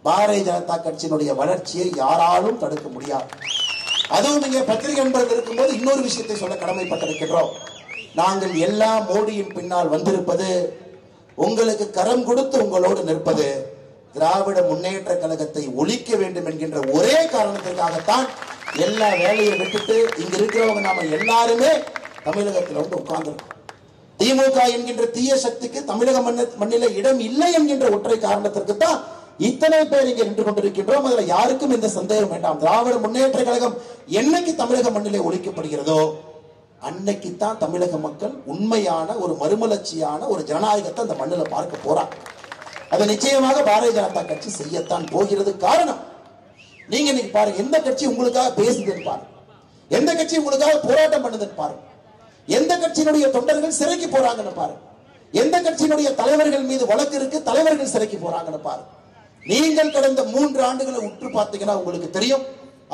பாரதிய ஜனதா கட்சியினுடைய வளர்ச்சியை யாராலும் தடுக்க முடியாது. அதுவும் இங்கே பத்திரிகை நண்பர்கள் இருக்கும்போது இன்னொரு விஷயத்தை சொல்ல கடமைப்பட்டிருக்கிறோம். நாங்கள் எல்லா மோடியின் பின்னால் வந்திருப்பது, உங்களுக்கு கரம் கொடுத்து உங்களோடு நிற்பது, திராவிட முன்னேற்ற கழகத்தை ஒழிக்க வேண்டும் என்கின்ற ஒரே காரணத்திற்காகத்தான் எல்லா வேலையை விட்டுட்டு இங்க இருக்கிறவங்க நாம எல்லாருமே தமிழகத்தில் வந்து உட்கார்ந்துருக்கோம். திமுக என்கின்ற தீய சக்திக்கு தமிழக மண்ணில இடம் இல்லை என்கின்ற ஒற்றை காரணத்திற்கு தான் இத்தனை பேர் இங்கே நின்று கொண்டிருக்கின்றோம். அதுல யாருக்கும் எந்த சந்தேகம் வேண்டாம். திராவிட முன்னேற்ற கழகம் என்னைக்கு தமிழக மண்ணிலே ஒழிக்கப்படுகிறதோ அன்னைக்கு தான் தமிழக மக்கள் உண்மையான ஒரு மறுமலர்ச்சியான ஒரு ஜனநாயகத்தை அந்த மண்ணில் பார்க்க போறாங்க. அதை நிச்சயமாக பாரதிய ஜனதா கட்சி செய்யத்தான் போகிறது. காரணம், நீங்க இன்னைக்கு பாருங்க, எந்த கட்சி உங்களுக்காக பேசுதுன்னு பாருங்க, எந்த கட்சி உங்களுக்காக போராட்டம் பண்ணுதுன்னு பாருங்க, எந்த கட்சியினுடைய தொண்டர்கள் சிறைக்கு போறாங்கன்னு பாருங்க, எந்த கட்சியினுடைய தலைவர்கள் மீது வழக்கு இருக்கு, தலைவர்கள் சிறைக்கு போறாங்கன்னு பாருங்க. நீங்கள் கடந்த 3 ஆண்டுகளை உற்று பார்த்தீங்கன்னா உங்களுக்கு தெரியும்,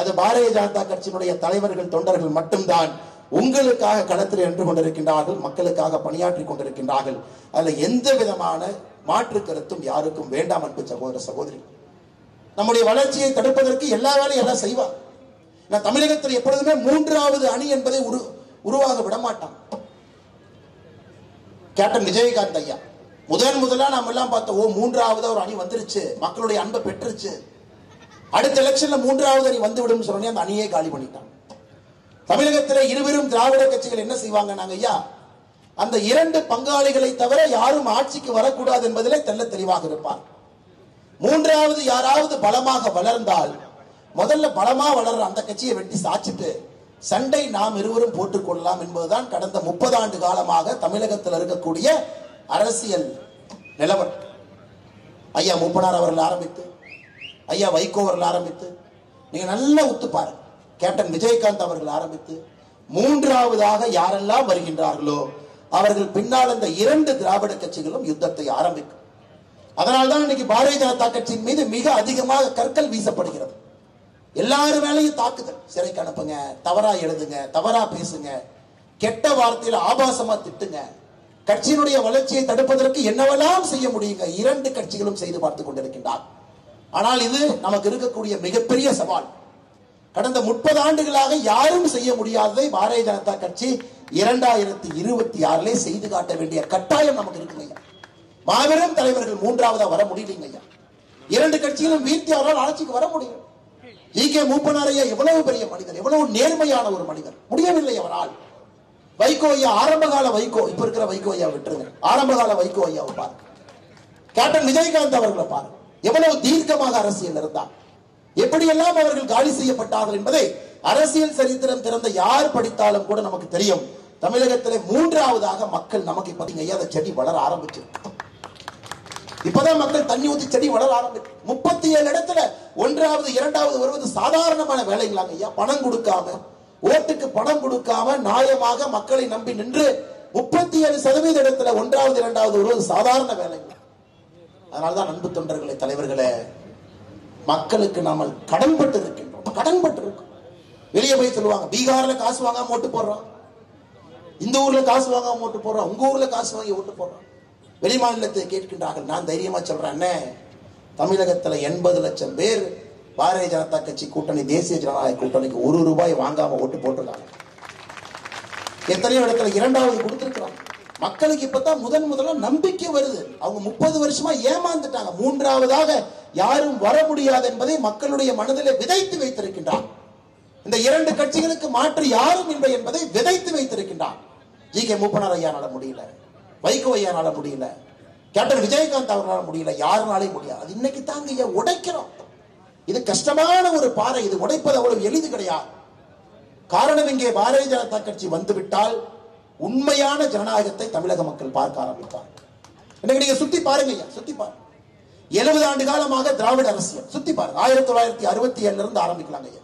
அது பாரதிய ஜனதா கட்சியினுடைய தலைவர்கள் தொண்டர்கள் மட்டும்தான் உங்களுக்காக களத்தில் நின்று கொண்டிருக்கின்றார்கள், மக்களுக்காக பணியாற்றி கொண்டிருக்கின்றார்கள். அதுல எந்த விதமான மாற்று கருத்தும் யாருக்கும் வேண்டாம். அன்பு சகோதர சகோதரி, நம்முடைய வளர்ச்சியை தடுப்பதற்கு எல்லா வேலையும் எல்லாம் செய்வார். தமிழகத்தில் எப்பொழுதுமே 3வது அணி என்பதை உருவாக விடமாட்டான். கேப்டன் விஜயகாந்த் ஐயா முதலா நாம எல்லாம் பார்த்தோம், 3வது ஒரு அணி வந்துருச்சு, மக்களுடைய அன்பை பெற்றுச்சு, அடுத்த எலெக்ஷன்ல 3வது அணி வந்து விடும் சொன்னே அந்த அணியை காலி பண்ணிட்டான். தமிழகத்தில் இருவரும் திராவிட கட்சிகள் என்ன செய்வாங்க, நாங்க ஐயா அந்த 2 பங்காளிகளை தவிர யாரும் ஆட்சிக்கு வரக்கூடாது என்பதிலே தெல்ல தெளிவாக இருப்பார். 3வது யாராவது பலமாக வளர்ந்தால் முதல்ல பலமா வளர்ற அந்த கட்சியை வெட்டி சாச்சிட்டு சண்டை நாம் இருவரும் போட்டுக் கொள்ளலாம் என்பதுதான் கடந்த 30 ஆண்டு காலமாக தமிழகத்தில் இருக்கக்கூடிய அரசியல் நிலவரம். ஐயா மூப்பனார் அவர்கள் ஆரம்பித்து, ஐயா வைகோ அவர்கள் ஆரம்பித்து, நீங்க நல்லா உத்து பாருங்க, கேப்டன் விஜயகாந்த் அவர்கள் ஆரம்பித்து 3வதாக யாரெல்லாம் வருகின்றார்களோ அவர்கள் பின்னால் அந்த 2 திராவிட கட்சிகளும் யுத்தத்தை ஆரம்பிக்கும். அதனால்தான் இன்னைக்கு பாரதிய ஜனதா கட்சியின் மீது மிக அதிகமாக கற்கள் வீசப்படுகிறது. எல்லாரும் வேலையும் தாக்குதல், சிறைக்கு அனுப்புங்க, தவறா எழுதுங்க, தவறா பேசுங்க, கெட்ட வார்த்தையில ஆபாசமா திட்டுங்க, கட்சியினுடைய வளர்ச்சியை தடுப்பதற்கு என்னவெல்லாம் செய்ய முடியுங்க 2 கட்சிகளும் செய்து பார்த்துக் கொண்டிருக்கின்றார். ஆனால் இது நமக்கு இருக்கக்கூடிய மிகப்பெரிய சவால். கடந்த 30 ஆண்டுகளாக யாரும் செய்ய முடியாததை பாரதிய ஜனதா கட்சி 2026 செய்து காட்ட வேண்டிய கட்டாயம் நமக்கு இருக்குங்க. மாபெரும் தலைவர்கள் 3வதா வர முடியலைங்க ஐயா. 2 கட்சிகளும் வீழ்த்தி அவரால் ஆட்சிக்கு வர முடியும். ஜி.கே. மூப்பனார் ஐயா எவ்வளவு பெரிய மனிதர், எவ்வளவு நேர்மையான ஒரு மனிதர், முடியவில்லை அவரால். வைகோ ஐயா ஆரம்பகால வைகோ, இப்ப இருக்கிற வைகோ ஐயா விட்டுருங்க, ஆரம்பகால வைகோ ஐயாவை பாருங்க. கேப்டன் விஜயகாந்த் அவர்களை பாருங்க, எவ்வளவு தீர்க்கமாக அரசியல் இருந்தார், எப்படியெல்லாம் அவர்கள் காலி செய்யப்பட்டார்கள் என்பதை அரசியல் சரித்திரம் திறந்த யார் படித்தாலும் கூட நமக்கு தெரியும். தமிழகத்திலே 3வதாக மக்கள் நமக்கு இப்ப செடி வளர ஆரம்பிச்சிருக்கு. இப்பதான் மக்கள் தண்ணி ஊத்தி செடி வளர ஆரம்பிச்சு 37 இடத்துல 1வது 2வது வருவது சாதாரணமான வேலைகளாங்க ஐயா. பணம் கொடுக்காம, ஓட்டுக்கு பணம் கொடுக்காம நியாயமாக மக்களை நம்பி நின்று 37% இடத்துல 1வது 2வது வருவது சாதாரண வேலைகள். அதனால்தான் அன்பு தொண்டர்களை, தலைவர்களே, மக்களுக்கு நாம கடன்பட்டு இருக்கின்றோம், கடன்பட்டு இருக்கோம். வெளியே போய் சொல்லுவாங்க, பீகார்ல காசு வாங்காம ஓட்டு போடுறோம், இந்த ஊர்ல காசு வாங்காம ஓட்டு போடுறோம், உங்க ஊர்ல காசு வாங்கி ஓட்டு போடுறோம். வெளி மாநிலத்தை கேட்கின்றார்கள். நான் தைரியமா சொல்றேன், தமிழகத்துல 80 லட்சம் பேர் பாரதிய ஜனதா கட்சி கூட்டணி, தேசிய ஜனநாயக கூட்டணிக்கு ₹1 வாங்காம ஓட்டு போட்டிருக்காங்க. எத்தனையோ இடத்துல 2வது கொடுத்திருக்கிறாங்க. மக்களுக்கு இப்பதான் முதல்ல நம்பிக்கை வருது. அவங்க 30 வருஷமா ஏமாந்துட்டாங்க. 3வதாக யாரும் வர முடியாது என்பதை மக்களுடைய மனதிலே விதைத்து வைத்திருக்கின்றார். இந்த 2 கட்சிகளுக்கு மாற்று யாரும் இல்லை என்பதை விதைத்து வைத்திருக்கின்றார். ஜி.கே. மூப்பனார் ஐயானால முடியல, வைகோ ஐயானால முடியல, கேப்டன் விஜயகாந்த் அவர்களால் முடியல, யாருனாலையும் முடியாது. அது இன்னைக்கு தாங்க உடைக்கிறோம். இது கஷ்டமான ஒரு பாறை, இது உடைப்பது அவ்வளவு எளிது கிடையாது. காரணம், இங்கே பாரதிய ஜனதா கட்சி வந்துவிட்டால் உண்மையான ஜனநாயகத்தை தமிழக மக்கள் பார்க்க ஆரம்பிப்பார். இன்னைக்கு நீங்க சுத்தி பாருங்க ஐயா, சுத்தி பாருங்க. 70 ஆண்டு காலமாக திராவிட அரசியல் சுத்தி பாருங்க. 1967 இருந்து ஆரம்பிக்கலாங்க ஐயா.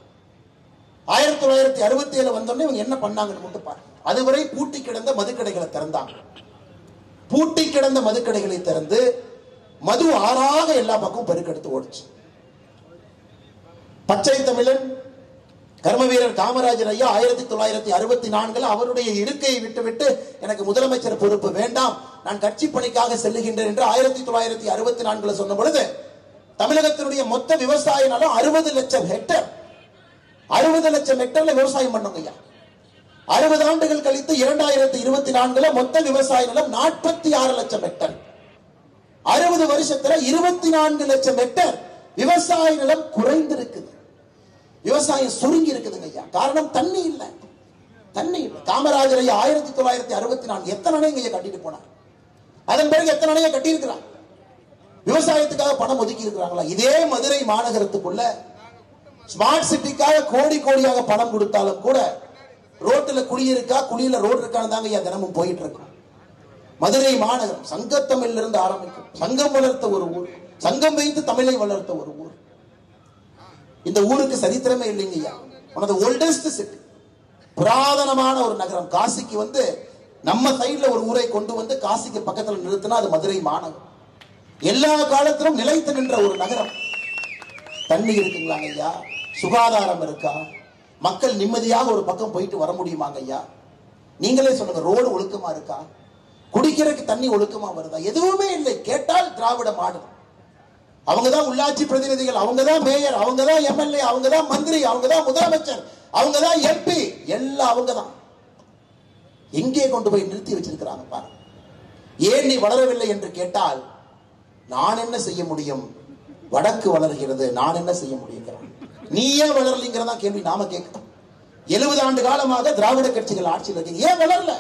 1967 வந்தோடனே இவங்க என்ன பண்ணாங்கன்னு மட்டும் பாருங்க. அதுவரை பூட்டி கிடந்த மதுக்கடைகளை திறந்தாங்க. பூட்டி கிடந்த மதுக்கடைகளை திறந்து மது ஆறாக எல்லா பக்கமும் பெருக்கெடுத்து ஓடிச்சு. பச்சை தமிழன் கர்ம வீரர் காமராஜர் ஐயா 1964 அவருடைய இருக்கையை விட்டுவிட்டு எனக்கு முதலமைச்சர் பொறுப்பு வேண்டாம், நான் கட்சி பணிக்காக செல்லுகின்றேன் என்று 1964 சொன்ன பொழுது தமிழகத்தினுடைய மொத்த விவசாய நிலம் 60 லட்சம் ஹெக்டேர். 60 லட்சம் ஹெக்டர்ல விவசாயம் பண்ணுங்க ஐயா. 60 ஆண்டுகள் கழித்து 2024 மொத்த விவசாய நிலம் 46 லட்சம் ஹெக்டர். 60 வருஷத்துல 24 லட்சம் ஹெக்டர் விவசாய நிலம் குறைந்திருக்குது. விவசாயம் சுருங்கி இருக்குதுங்க ஐயா. காரணம் தண்ணி இல்ல, தண்ணி இல்ல. காமராஜர் ஐயா 1964 எத்தனை அணையை கட்டிட்டு போனார். அதன் பிறகு எத்தனை அணையை கட்டி இருக்கிறார். விவசாயத்துக்காக பணம் ஒதுக்கி இருக்கிறாங்களா? இதே மதுரை மாநகரத்துக்குள்ள ஸ்மார்ட் சிட்டிக்காக கோடி கோடியாக பணம் கொடுத்தாலும் கூட ரோட்டுல குழி இருக்கா, குழியில ரோடு இருக்கான்னு தாங்க ஐயா தினமும் போயிட்டு இருக்கோம். மதுரை மாநகரம் சங்கத்தமிழ்ல இருந்து ஆரம்பிக்கும். சங்கம் வளர்த்த ஒரு ஊர், சங்கம் வைத்து தமிழை வளர்த்த ஒரு ஊர். இந்த ஊருக்கு சரித்திரமே இல்லைங்க ஐயா. One of the oldest city, புராதனமான ஒரு நகரம். காசிக்கு வந்து நம்ம சைடுல ஒரு ஊரை கொண்டு வந்து காசிக்கு பக்கத்துல நிறுத்தினா அது மதுரை மாநகரம். எல்லா காலத்திலும் நிலைத்து நின்ற ஒரு நகரம். தண்ணி இருக்குங்களா ஐயா? சுகாதாரம் இருக்கா? மக்கள் நிம்மதியாக ஒரு பக்கம் போயிட்டு வர முடியுமாங்க ஐயா? நீங்களே சொல்லுங்க. ரோடு ஒழுக்கமா இருக்கா? குடிக்கிறதுக்கு தண்ணி ஒழுக்கமா வருதா? எதுவுமே இல்லை. கேட்டால் திராவிட மாடல். அவங்கதான் உள்ளாட்சி பிரதிநிதிகள், அவங்கதான் மேயர், அவங்கதான் எம்எல்ஏ, அவங்கதான் மந்திரி, அவங்கதான் முதலமைச்சர், அவங்கதான் எம்பி, எல்லாம் அவங்கதான். எங்கே கொண்டு போய் நிறுத்தி வச்சிருக்கிறாங்க பாருங்க. ஏன் நீ வளரவில்லை என்று கேட்டால் நான் என்ன செய்ய முடியும்? வடக்கு வளர்கிறது, நான் என்ன செய்ய முடியும்? நீ ஏன் வளரலிங்கிறதா கேள்வி நாம கேட்கிறோம். 70 ஆண்டு காலமாக திராவிட கட்சிகள் ஆட்சியில் இருக்கீங்க, ஏன் வளரல?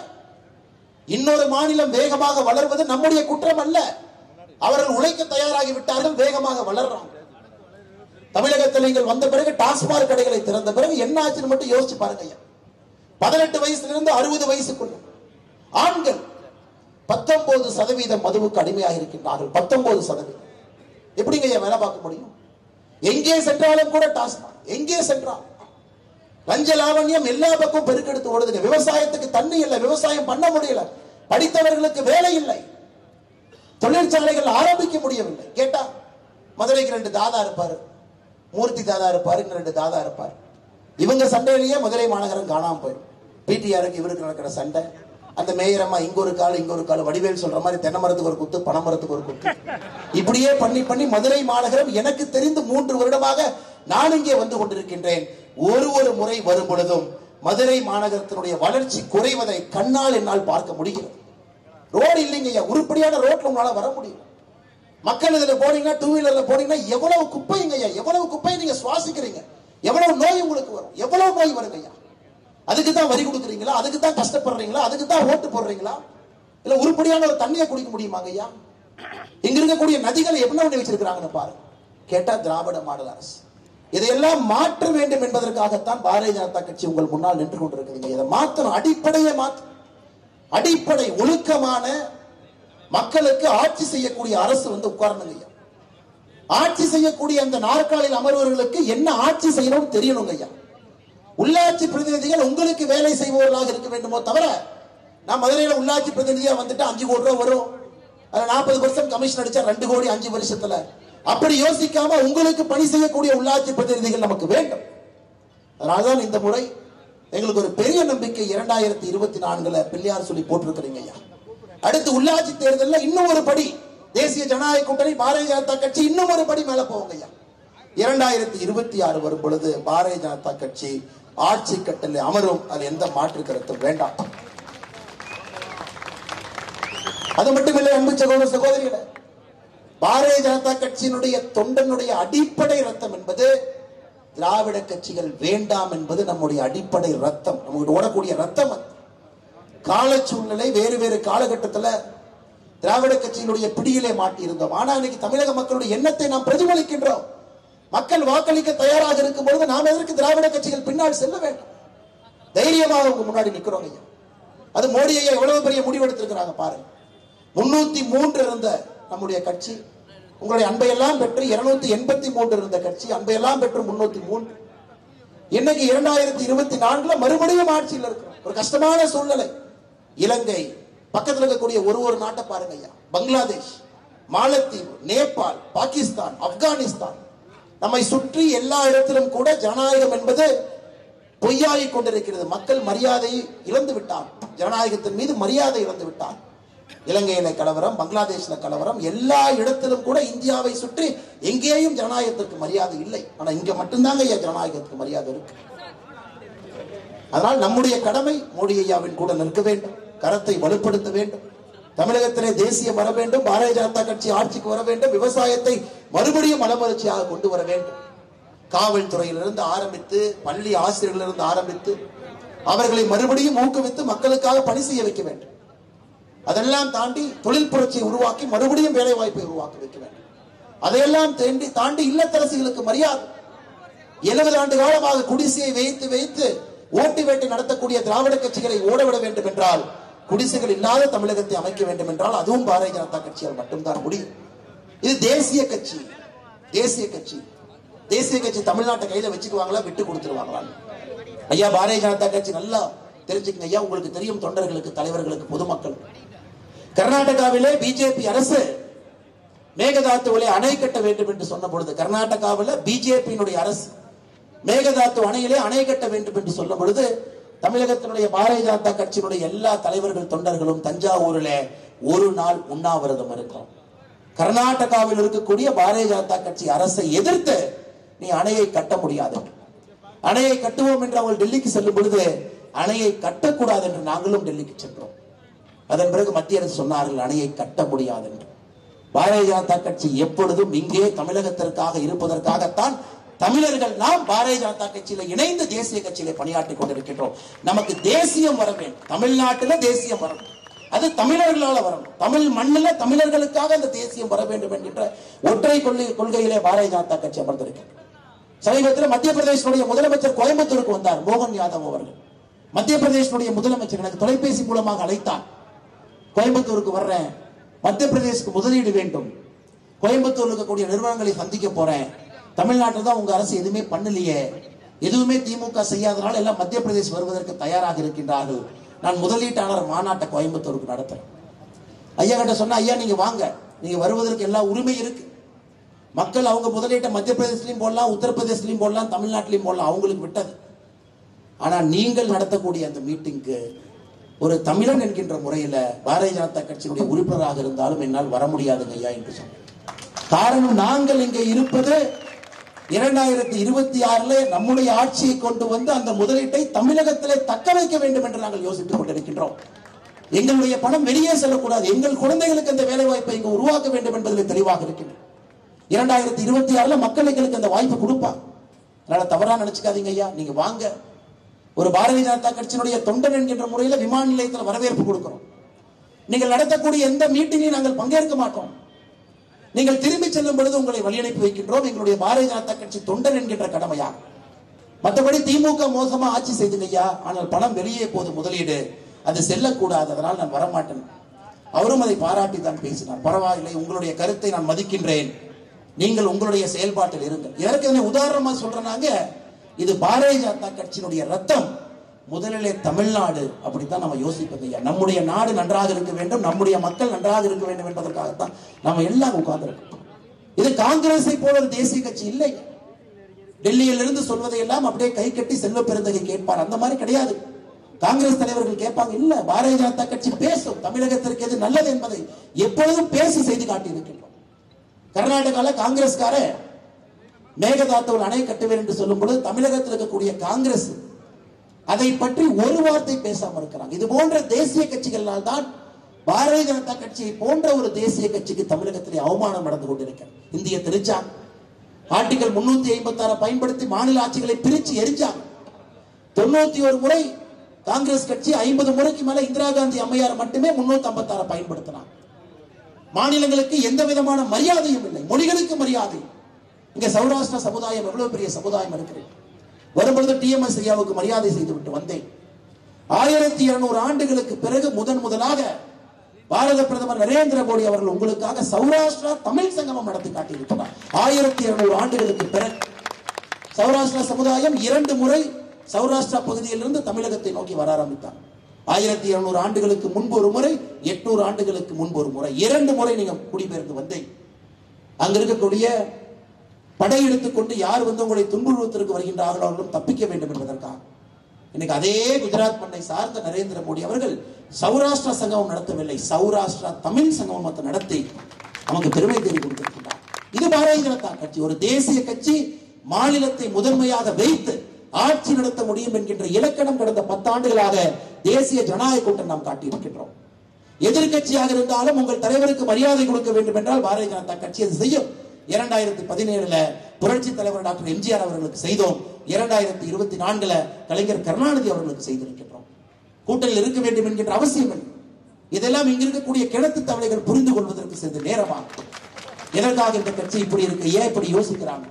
இன்னொரு மாநிலம் வேகமாக வளர்வது நம்முடைய குற்றம் அல்ல. அவர்கள் உழைக்க தயாராகி விட்டார்கள், வேகமாக வளர்றாங்க. தமிழகத்தில் நீங்கள் வந்த பிறகு டாஸ்மாக் கடைகளை திறந்த பிறகு என்ன ஆச்சுன்னு மட்டும் யோசிச்சு பாருங்க. 18 வயசிலிருந்து 60 வயசுக்குள்ள ஆண்கள் 19% மதுவுக்கு அடிமையாக இருக்கின்றார்கள். 19%. எப்படிங்க வேலை பார்க்க முடியும்? எங்கே சென்றாலும் கூட டாஸ்மாக், எங்கே சென்றாலும் லஞ்ச லாவண்யம் எல்லா பக்கம் பெருக்கெடுத்து ஓடுதுங்க. விவசாயத்துக்கு தண்ணி இல்லை, விவசாயம் பண்ண முடியல. படித்தவர்களுக்கு வேலை இல்லை, தொழிற்சாலைகள் ஆரம்பிக்க முடியவில்லை. கேட்டா மதுரைக்கு 2 தாதா இருப்பாரு, மூர்த்தி தாதா இருப்பாரு, 2 தாதா இருப்பாரு. இவங்க சண்டையிலேயே மதுரை மாநகரம் காணாம போயிடும். பிடிஆருக்கு இவருக்கு நடக்கிற சண்டை. அந்த மேயர் அம்மா இங்க ஒரு கால் இங்க ஒரு கால், வடிவேல் சொல்ற மாதிரி தென்னை மரத்துக்கு ஒரு குத்து, பனை மரத்துக்கு ஒரு குத்து, இப்படியே பண்ணி பண்ணி மதுரை மாநகரம் எனக்கு தெரிந்து 3 வருடமாக நான் இங்கே வந்து கொண்டிருக்கின்றேன். ஒரு முறை வரும் பொழுதும் மதுரை மாநகரத்தினுடைய வளர்ச்சி குறைவதை கண்ணால் என்னால் பார்க்க முடிகிறது. ரோடு இல்லைங்க ஐயா, உருப்படியான ரோட்ல உங்களால வர முடியும். மக்கள் இதுல போனீங்கன்னா, 2 வீலர்ல போனீங்கன்னா எவ்வளவு குப்பைங்க ஐயா, எவ்வளவு குப்பை நீங்க சுவாசிக்கிறீங்க, எவ்வளவு நோய் உங்களுக்கு வரும், எவ்வளவு நோய் வருங்க ஐயா. அதுக்கு தான் வரி கொடுக்குறீங்களா? அதுக்கு தான் கஷ்டப்படுறீங்களா? அதுக்கு தான் ஓட்டு போடுறீங்களா? இல்ல உருப்படியான ஒரு தண்ணியை குடிக்க முடியுமாங்க ஐயா? இங்க இருக்கக்கூடிய நதிகளை என்ன பண்ணி வச்சிருக்கிறாங்கன்னு பாருங்க. கேட்டா திராவிட மாடல் அரசு. இதையெல்லாம் மாற்ற வேண்டும் என்பதற்காகத்தான் பாரதிய ஜனதா கட்சி உங்கள் முன்னால் நின்று கொண்டிருக்குதுங்க. இதை மாற்றணும், அடிப்படையை மாற்ற. அடிப்படை ஒழுக்கமான மக்களுக்கு ஆட்சி செய்யக்கூடிய அரசு வந்து உட்கார்ந்துங்க ஐயா. ஆட்சி செய்யக்கூடிய அந்த நாற்காலில் அமர்வர்களுக்கு என்ன ஆட்சி செய்யணும்னு தெரியணுங்க ஐயா. உள்ளாட்சி பிரதிநிதிகள் உங்களுக்கு வேலை செய்பவர்களாக இருக்க வேண்டுமோ தவிர, நான் மதுரையில உள்ளாட்சி பிரதிநிதியா வந்துட்டு 5 கோடி ரூபாய் வரும், 40% கமிஷன் அடிச்சா 2 கோடி 5 வருஷத்துல, அப்படி யோசிக்காம உங்களுக்கு பணி செய்யக்கூடிய உள்ளாட்சி பிரதிநிதிகள் நமக்கு வேண்டும். அதனால்தான் இந்த முறை எங்களுக்கு ஒரு பெரிய நம்பிக்கை 2024 பிள்ளையார் சொல்லி போட்டிருக்கிறீங்க ஐயா. அடுத்து உள்ளாட்சி தேர்தலில் இன்னும் ஒரு படி தேசிய ஜனநாயக கூட்டணி பாரதிய ஜனதா கட்சி இன்னும் ஒரு படி மேல போவாங்க ஐயா. 2026 வரும் பொழுது பாரதிய ஜனதா கட்சி ஆட்சி கட்டளை அமரும். அது எந்த மாற்று கருத்தும் வேண்டாம். அது மட்டுமில்லை அன்பு சகோதர சகோதரிகளே, பாரதிய ஜனதா கட்சியினுடைய தொண்டனுடைய அடிப்படை ரத்தம் என்பது திராவிட கட்சிகள் வேண்டாம் என்பது நம்முடைய அடிப்படை ரத்தம், நமக்கு ஓடக்கூடிய ரத்தம். கால சூழ்நிலை வேறு வேறு காலகட்டத்தில் திராவிட கட்சியினுடைய பிடியிலே மாட்டி இருந்தோம். ஆனா இன்னைக்கு தமிழக மக்களுடைய எண்ணத்தை நாம் பிரதிபலிக்கின்றோம். மக்கள் வாக்களிக்க தயாராக இருக்கும் பொழுது நாம் எதற்கு திராவிட கட்சிகள் பின்னால் செல்ல வேண்டும்? தைரியமாக உங்க முன்னாடி நிக்கிறோம் ஐயா. அது மோடி ஐயா எவ்வளவு பெரிய முடிவு எடுத்திருக்கிறாங்க பாருங்க. 303 இருந்த நம்முடைய கட்சி உங்களுடைய அன்பையெல்லாம் பெற்று 283 இருந்த கட்சி அன்பையெல்லாம் பெற்று 303. இன்னைக்கு 2024 மறுபடியும் ஆட்சியில் இருக்கிறோம். ஒரு கஷ்டமான சூழ்நிலை. இலங்கை பக்கத்தில் இருக்கக்கூடிய ஒரு நாட்டை பாருங்க ஐயா. பங்களாதேஷ், மாலத்தீவு, நேபாள், பாகிஸ்தான், ஆப்கானிஸ்தான், நம்மை சுற்றி எல்லா இடத்திலும் கூட ஜனநாயகம் என்பது பொய்யாகிக் கொண்டிருக்கிறது. மக்கள் மரியாதையை இழந்து விட்டார். ஜனநாயகத்தின் மீது மரியாதை இழந்து விட்டார். இலங்கையில கலவரம், பங்களாதேஷ்ல கலவரம், எல்லா இடத்திலும் கூட இந்தியாவை சுற்றி எங்கேயும் ஜனநாயகத்திற்கு மரியாதை இல்லை. ஆனா இங்க மட்டும்தாங்க ஐயா ஜனநாயகத்துக்கு மரியாதை இருக்கு. அதனால் நம்முடைய கடமை மோடி ஐயாவின் கூட நிற்க வேண்டும், கரத்தை வலுப்படுத்த வேண்டும். தமிழகத்திலே தேசியம் வர வேண்டும், பாரதிய ஜனதா கட்சி ஆட்சிக்கு வர வேண்டும், விவசாயத்தை மறுபடியும் மலமலர்ச்சியாக கொண்டு வர வேண்டும். காவல்துறையிலிருந்து ஆரம்பித்து, பள்ளி ஆசிரியர்களிலிருந்து ஆரம்பித்து அவர்களை மறுபடியும் ஊக்குவித்து மக்களுக்காக பணி செய்ய வைக்க வேண்டும். அதெல்லாம் தாண்டி தொழில் புரட்சியை உருவாக்கி மறுபடியும் வேலை வாய்ப்பை உருவாக்க வைக்க வேண்டும். அதையெல்லாம் தாண்டி இல்லத்தரசிகளுக்கு மரியாதை. 70 ஆண்டு காலமாக குடிசையை வைத்து ஓட்டு வேட்டை நடத்தக்கூடிய திராவிட கட்சிகளை ஓடவிட வேண்டும் என்றால், குடிசைகள் இல்லாத தமிழகத்தை அமைக்க வேண்டும் என்றால் அதுவும் பாரதிய ஜனதா கட்சியால் மட்டும்தான் முடியும். இது தேசிய கட்சி. தேசிய கட்சி தமிழ்நாட்டை கையில வச்சுக்குவாங்களா, விட்டு கொடுத்துருவாங்களா? ஐயா பாரதிய ஜனதா கட்சி நல்லா தெரிஞ்சுக்கங்க ஐயா. உங்களுக்கு தெரியும், தொண்டர்களுக்கு, தலைவர்களுக்கு, பொதுமக்கள், கர்நாடகாவிலே பிஜேபி அரசு மேகதாத்துவிலே அணை கட்ட வேண்டும் என்று சொன்ன பொழுது, கர்நாடகாவில் பிஜேபியினுடைய அரசு மேகதாத்து அணையிலே அணை கட்ட வேண்டும் என்று சொல்லும் பொழுது, தமிழகத்தினுடைய பாரதிய ஜனதா கட்சியினுடைய எல்லா தலைவர்கள், தொண்டர்களும் தஞ்சாவூரில் ஒரு நாள் உண்ணாவிரதம் இருக்கிறோம். கர்நாடகாவில் இருக்கக்கூடிய பாரதிய ஜனதா கட்சி அரசை எதிர்த்து நீ அணையை கட்ட முடியாது, அணையை கட்டுவோம் என்று அவர்கள் டெல்லிக்கு செல்லும் பொழுது அணையை கட்டக்கூடாது என்று நாங்களும் டெல்லிக்கு சென்றோம். அதன் பிறகு மத்திய அரசு சொன்னார்கள் அணையை கட்ட முடியாது என்று. பாரதிய ஜனதா கட்சி எப்பொழுதும் இங்கே தமிழகத்திற்காக இருப்பதற்காகத்தான் தமிழர்கள் நாம் பாரதிய ஜனதா கட்சியில இணைந்து தேசிய கட்சியில பணியாற்றி கொண்டிருக்கின்றோம். நமக்கு தேசியம் வர வேண்டும், தமிழ்நாட்டில் தேசியம் வரணும், அது தமிழர்களால் வரணும், தமிழ் மண்ணில் தமிழர்களுக்காக அந்த தேசியம் வர வேண்டும் என்கின்ற ஒற்றை கொள்கையிலே பாரதிய ஜனதா கட்சி அமர்ந்திருக்கிறது. சமீபத்தில் மத்திய பிரதேசனுடைய முதலமைச்சர் கோயம்புத்தூருக்கு வந்தார், மோகன் யாதவ் அவர்கள். மத்திய பிரதேசனுடைய முதலமைச்சர் எனக்கு தொலைபேசி மூலமாக அழைத்தார். கோயம்புத்தூருக்கு வர்றேன், மத்திய பிரதேசத்துக்கு முதலீடு வேண்டும், கோயம்புத்தூர்ல இருக்கக்கூடிய நிறுவனங்களை சந்திக்க போறேன், தமிழ்நாட்டில் தான் உங்க அரசு எதுவுமே பண்ணலையே, எதுவுமே திமுக செய்யாதனால எல்லாம் மத்திய பிரதேசம் வருவதற்கு தயாராக இருக்கின்றார்கள், நான் முதலீட்டாளர் மாநாட்டை கோயம்புத்தூருக்கு நடத்துறேன். ஐயா கிட்ட சொன்ன, ஐயா நீங்க வாங்க, நீங்க வருவதற்கு எல்லா உரிமை இருக்கு, மக்கள் அவங்க முதலீட்டை மத்திய பிரதேசத்திலையும் போடலாம், உத்தரப்பிரதேசத்திலையும் போடலாம், தமிழ்நாட்டிலையும் போடலாம், அவங்களுக்கு விட்டது. ஆனா நீங்கள் நடத்தக்கூடிய அந்த மீட்டிங்க்கு ஒரு தமிழன் என்கின்ற முறையில பாரதிய ஜனதா கட்சியினுடைய உறுப்பினராக இருந்தாலும் என்னால் வர முடியாதுங்க ஐயா என்று சொன்னேன். காரணம், நாங்கள் இங்கே இருப்பது 2026 நம்முடைய ஆட்சியை கொண்டு வந்து அந்த முதலீட்டை தமிழகத்திலே தக்க வைக்க வேண்டும் என்று நாங்கள் யோசித்துக் கொண்டிருக்கின்றோம். எங்களுடைய பணம் வெளியே செல்லக்கூடாது, எங்கள் குழந்தைகளுக்கு அந்த வேலை வாய்ப்பை இங்கு உருவாக்க வேண்டும் என்பதில் தெளிவாக இருக்கின்றோம். 2026 மக்கள் எங்களுக்கு அந்த வாய்ப்பு கொடுப்பாங்க. அதனால தவறா நினைச்சுக்காதீங்க ஐயா, நீங்க வாங்க. ஒரு பாரதிய ஜனதா கட்சியினுடைய தொண்டன் என்கின்ற முறையில் விமான நிலையத்தில் வரவேற்பு கொடுக்கிறோம். நீங்கள் நடத்தக்கூடிய எந்த மீட்டிங்கையும் நாங்கள் பங்கேற்க மாட்டோம். நீங்கள் திரும்பி செல்லும் பொழுது உங்களை வழியனுப்பி வைக்கின்றோம். எங்களுடைய பாரதிய ஜனதா கட்சி தொண்டன் என்கின்ற கடமையா. மற்றபடி திமுக மோசமா ஆட்சி செய்துங்க ஐயா, ஆனால் பணம் வெளியே போது, முதலீடு அது செல்லக்கூடாது, அதனால் நான் வரமாட்டேன். அவரும் அதை பாராட்டி தான் பேசினார். பரவாயில்லை, உங்களுடைய கருத்தை நான் மதிக்கின்றேன், நீங்கள் உங்களுடைய செயல்பாட்டில் இருங்கள். இதற்கு உதாரணமா சொல்றாங்க, இது பாரதிய ஜனதா கட்சியினுடைய ரத்தம். முதலிலே தமிழ்நாடு, அப்படித்தான் நம்ம யோசிப்பது. நம்முடைய நாடு நன்றாக இருக்க வேண்டும், நம்முடைய மக்கள் நன்றாக இருக்க வேண்டும் என்பதற்காகத்தான் நம்ம எல்லாம் உட்கார்ந்திருக்கோம். இது காங்கிரஸை போல ஒரு தேசிய கட்சி இல்லை. டெல்லியில் இருந்து சொல்வதை எல்லாம் அப்படியே கை கட்டி செல்வ பெருந்தகை கேட்பார், அந்த மாதிரி கிடையாது. காங்கிரஸ் தலைவர்கள் கேட்பாங்க, இல்ல பாரதிய ஜனதா கட்சி பேசும், தமிழகத்திற்கு எது நல்லது என்பதை எப்பொழுதும் பேசி செய்து காட்டி இருக்கின்றோம். கர்நாடகால காங்கிரஸ்கார மேகதாத்துவில் அணை கட்டுவேன் என்று சொல்லும் பொழுது தமிழகத்தில் இருக்கக்கூடிய காங்கிரஸ் அதை பற்றி ஒரு வார்த்தை பேசாம இருக்கிறாங்க. இது போன்ற தேசிய கட்சிகளால் தான் பாரதிய ஜனதா கட்சியை போன்ற ஒரு தேசிய கட்சிக்கு தமிழகத்திலே அவமானம் நடந்து கொண்டிருக்கிறது. இந்திய திருச்சாங்க, ஆர்டிகல் 356 பயன்படுத்தி மாநில ஆட்சிகளை பிரிச்சு எரிஞ்சாங்க. 91 முறை காங்கிரஸ் கட்சி, 50 முறைக்கு மேல இந்திரா காந்தி அம்மையார் மட்டுமே 356 பயன்படுத்தினார். மாநிலங்களுக்கு எந்த விதமான மரியாதையும் இல்லை, மொழிகளுக்கு மரியாதை. இங்க சௌராஷ்டிர சமுதாயம் எவ்வளவு பெரிய சமுதாயம் இருக்கிறது. வரும்பொழுது டிஎம்எஸ் ஐயாவுக்கு மரியாதை செய்து விட்டு வந்தேன். 1200 ஆண்டுகளுக்கு பிறகு முதலாக பாரத பிரதமர் நரேந்திர மோடி அவர்கள் உங்களுக்காக சௌராஷ்டிரா தமிழ் சங்கமம் நடத்தி காட்டியிருக்கிறார். 1200 ஆண்டுகளுக்கு பிறகு சௌராஷ்டிரா சமுதாயம் 2 முறை சௌராஷ்டிரா பகுதியிலிருந்து தமிழகத்தை நோக்கி வர ஆரம்பித்தார். 1200 ஆண்டுகளுக்கு முன்பு ஒரு முறை, 800 ஆண்டுகளுக்கு முன்பு ஒரு முறை, 2 முறை நீங்க குடிபெயர்ந்து வந்தீங்க. அங்க இருக்கக்கூடிய படையெடுத்துக் கொண்டு யார் வந்து உங்களை துன்புறுவதற்கு வருகின்றார்களோ அவர்களும் தப்பிக்க வேண்டும் என்பதற்காக இன்னைக்கு அதே குஜராத் மண்ணை சார்ந்த நரேந்திர மோடி அவர்கள் சௌராஷ்டிரா சங்கமம் நடத்தவில்லை, சௌராஷ்டிரா தமிழ் சங்கமத்தை நடத்தி நமக்கு பெருமை தேடி கொடுத்திருக்கிறார். இது பாரதிய ஜனதா கட்சி, ஒரு தேசிய கட்சி, மாநிலத்தை முதன்மையாக வைத்து ஆட்சி நடத்த முடியும் என்கின்ற இலக்கணம் கடந்த 10 ஆண்டுகளாக தேசிய ஜனநாயக கூட்டம் நாம் காட்டியிருக்கின்றோம். எதிர்கட்சியாக இருந்தாலும் உங்கள் தலைவருக்கு மரியாதை கொடுக்க வேண்டும் என்றால் பாரதிய ஜனதா கட்சி அது செய்யும். 2017 புரட்சி தலைவர் டாக்டர் எம்ஜிஆர் அவர்களுக்கு செய்தோம். 2024 கலைஞர் கருணாநிதி அவர்களுக்கு செய்திருக்கின்றோம். கூட்டணியில் இருக்க வேண்டும் என்கின்ற அவசியம் இல்லை. இதெல்லாம் இங்க இருக்கக்கூடிய கிணத்து தவளைகள் புரிந்து கொள்வதற்கு சிறிது நேரமாகும். எதற்காக இந்த கட்சி இப்படி இருக்கு, ஏன் இப்படி யோசிக்கிறாங்க?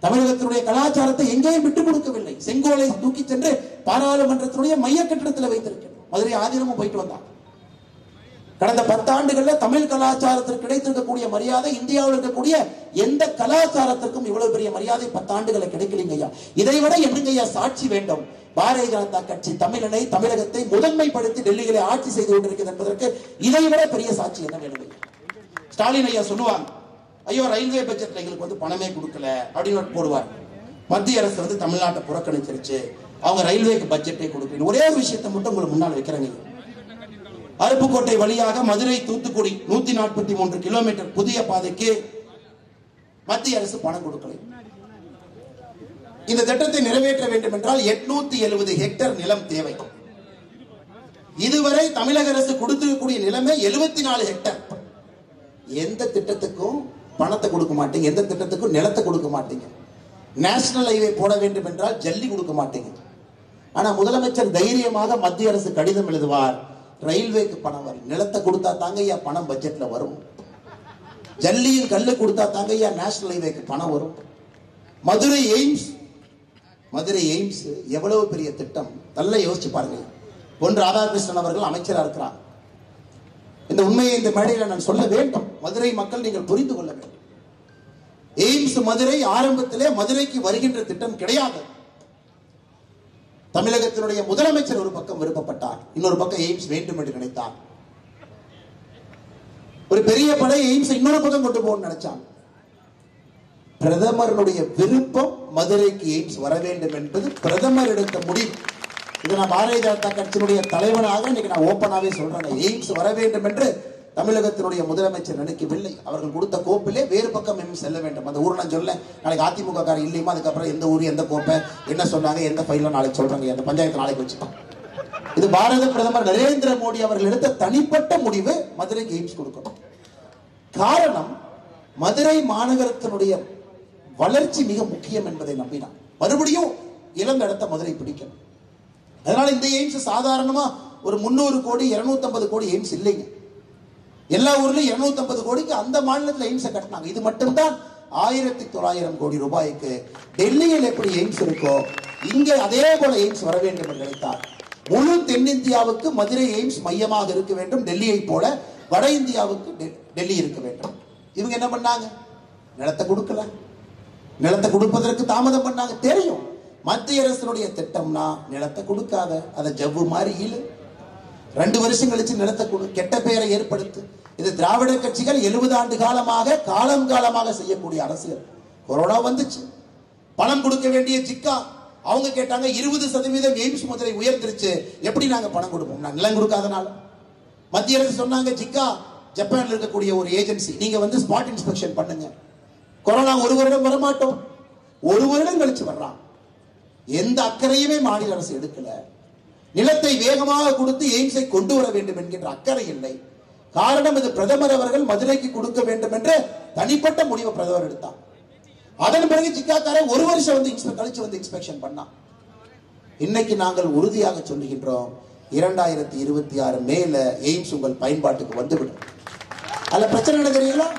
தமிழகத்தினுடைய கலாச்சாரத்தை எங்கேயும் விட்டுக் கொடுக்கவில்லை. செங்கோலை தூக்கி சென்று பாராளுமன்றத்தினுடைய மைய கட்டிடத்தில் வைத்திருக்கின்றோம். மதுரை ஆதீனமும் போயிட்டு வந்தாங்க. கடந்த 10 ஆண்டுகள்ல தமிழ் கலாச்சாரத்திற்கு கிடைத்திருக்கக்கூடிய மரியாதை இந்தியாவில் இருக்கக்கூடிய எந்த கலாச்சாரத்திற்கும் இவ்வளவு பெரிய மரியாதை 10 ஆண்டுகளை கிடைக்கலங்க ஐயா. இதைவிட என்னங்க ஐயா சாட்சி வேண்டும்? பாரதிய ஜனதா கட்சி தமிழனை, தமிழகத்தை முதன்மைப்படுத்தி டெல்லியிலே ஆட்சி செய்து கொண்டிருக்கிறது என்பதற்கு இதைவிட பெரிய சாட்சி என்ன வேணும்? ஸ்டாலின் ஐயா சொல்லுவாங்க, ஐயோ ரயில்வே பட்ஜெட்ல எங்களுக்கு வந்து பணமே கொடுக்கல அப்படின்னு போடுவார். மத்திய அரசு வந்து தமிழ்நாட்டை புறக்கணிச்சிருச்சு, அவங்க ரயில்வேக்கு பட்ஜெட்டே கொடுக்கல. ஒரே ஒரு விஷயத்தை மட்டும் உங்களுக்கு முன்னால் வைக்கிறாங்க. அருப்புக்கோட்டை வழியாக மதுரை தூத்துக்குடி 143 கிலோமீட்டர் புதிய பாதைக்கு மத்திய அரசு பணம் கொடுக்கல. இந்த திட்டத்தை நிறைவேற்ற வேண்டும் என்றால் 870 ஹெக்டேர் நிலம் தேவை. இதுவரை தமிழக அரசு கொடுத்திருக்கக்கூடிய நிலமே 74 ஹெக்டேர். எந்த திட்டத்துக்கும் பணத்தை கொடுக்க மாட்டீங்க, எந்த திட்டத்துக்கும் நிலத்தை கொடுக்க மாட்டீங்க. நேஷனல் ஹைவே போட வேண்டும் என்றால் ஜல்லி கொடுக்க மாட்டீங்க. ஆனா முதலமைச்சர் தைரியமாக மத்திய அரசு கடிதம் எழுதுவார், ரயில்வேக்கு பணம் வரும், நிலத்தை கொடுத்தா தாங்க ஐயா பணம் பட்ஜெட்ல வரும், ஜல்லியும் கல்லு கொடுத்தா தாங்க ஐயா நேஷனல் ஹைவேக்கு பணம் வரும். மதுரை எய்ம்ஸ் எவ்வளவு பெரிய திட்டம், நல்லா யோசிச்சு பாருங்க. பொன் ராதாகிருஷ்ணன் அவர்கள் அமைச்சராக இருக்கிறார். இந்த உண்மையை இந்த மேடையில் நான் சொல்ல வேண்டும். மதுரை மக்கள் நீங்கள் புரிந்து கொள்ள வேண்டும். எய்ம்ஸ் மதுரை ஆரம்பத்திலே மதுரைக்கு வருகின்ற திட்டம் கிடையாது. தமிழகத்தினுடைய முதலமைச்சர் ஒரு பக்கம் விருப்பப்பட்டார், இன்னொரு பக்கம் எய்ம்ஸ் வேண்டும் என்று நினைத்தார். ஒரு பெரிய படை எய்ம்ஸ் இன்னொரு பக்கம் கொண்டு போகணும்னு நினைச்சாங்க. பிரதமருடைய விருப்பம் மதுரைக்கு எய்ம்ஸ் வர வேண்டும் என்பது பிரதமர் எடுத்த முடிவு. இதை நான் பாரதிய ஜனதா கட்சியினுடைய தலைவனாக இன்னைக்கு நான் ஓப்பனாவே சொல்றேன். எய்ம்ஸ் வர வேண்டும் என்று தமிழகத்தினுடைய முதலமைச்சர் நினைக்கவில்லை. அவர்கள் கொடுத்த கோப்பிலே வேறு பக்கம் எய்ம்ஸ் செல்ல வேண்டும். அந்த ஊர் நான் சொல்ல, நாளைக்கு அதிமுக காரர் இல்லையுமா, அதுக்கப்புறம் எந்த ஊர் எந்த கோப்பை என்ன சொன்னாங்க, எந்த ஃபைல நாளைக்கு சொல்றாங்க, அந்த பஞ்சாயத்து நாளைக்கு வச்சுப்பாங்க. இது பாரத பிரதமர் நரேந்திர மோடி அவர்கள் எடுத்த தனிப்பட்ட முடிவு, மதுரைக்கு எய்ம்ஸ் கொடுக்கணும். காரணம், மதுரை மாநகரத்தினுடைய வளர்ச்சி மிக முக்கியம் என்பதை நம்பினார். மறுபடியும் இழந்த இடத்த மதுரை பிடிக்கணும். அதனால இந்த எய்ம்ஸ் சாதாரணமா ஒரு 300 கோடி 250 கோடி எய்ம்ஸ் இல்லைங்க. எல்லா ஊர்லயும் 250 கோடிக்கு அந்த மாநிலத்தில் எய்ம்ஸ் கட்டினாங்க. இது மட்டும்தான் 1900 கோடி ரூபாய்க்கு. டெல்லியில் எப்படி எய்ம்ஸ் இருக்கோ இங்கே அதே போல எய்ம்ஸ் வர வேண்டும் என்று நினைத்தார். முழு தென்னிந்தியாவுக்கு மதுரை எய்ம்ஸ் மையமாக இருக்க வேண்டும். டெல்லியை போல வட இந்தியாவுக்கு டெல்லி இருக்க வேண்டும். இவங்க என்ன பண்ணாங்க? நிலத்தை கொடுக்கல. நிலத்தை கொடுப்பதற்கு தாமதம் பண்ணாங்க. தெரியும் மத்திய அரசினுடைய திட்டம்னா நிலத்தை கொடுக்காத, அதை ஜவ்வு மாதிரி இழு, 2 வருஷம் கழிச்சு நிலத்தை கொடு, கெட்ட பெயரை ஏற்படுத்து. இது திராவிட கட்சிகள் 70 ஆண்டு காலமாக காலமாக செய்யக்கூடிய அரசியல். கொரோனா வந்துச்சு, பணம் கொடுக்க வேண்டிய ஜிக்கா அவங்க கேட்டாங்க 20% எய்ம்ஸ் மதுரை உயர்ந்துருச்சு, எப்படி நாங்க பணம் கொடுப்போம்? நான் நிலம் கொடுக்காதனால. மத்திய அரசு சொன்னாங்க, ஜிக்கா ஜப்பான்ல இருக்கக்கூடிய ஒரு ஏஜென்சி, நீங்க வந்து ஸ்பாட் இன்ஸ்பெக்ஷன் பண்ணுங்க. கொரோனா 1 வருடம் வரமாட்டோம், 1 வருடம் கழிச்சு வர்றான். எந்த அக்கறையுமே மாநில அரசு எடுக்கல. நிலத்தை வேகமாக கொடுத்து எய்ம்ஸை கொண்டு வர வேண்டும் என்கின்ற அக்கறை இல்லை. காரணம், இது பிரதமர் அவர்கள் மதுரைக்கு கொடுக்க வேண்டும் என்ற தனிப்பட்ட முடிவை பிரதமர் எடுத்தார். அதன் பிறகு ஜிக்காக்காரன் 1 வருஷம் வந்து கழிச்சு வந்து இன்ஸ்பெக்ஷன் பண்ணான். இன்னைக்கு நாங்கள் உறுதியாக சொல்லுகின்றோம், 2026 மேல எய்ம்ஸ் உங்கள் பயன்பாட்டுக்கு வந்துவிடும். அதுல பிரச்சனை என்ன தெரியுங்களா?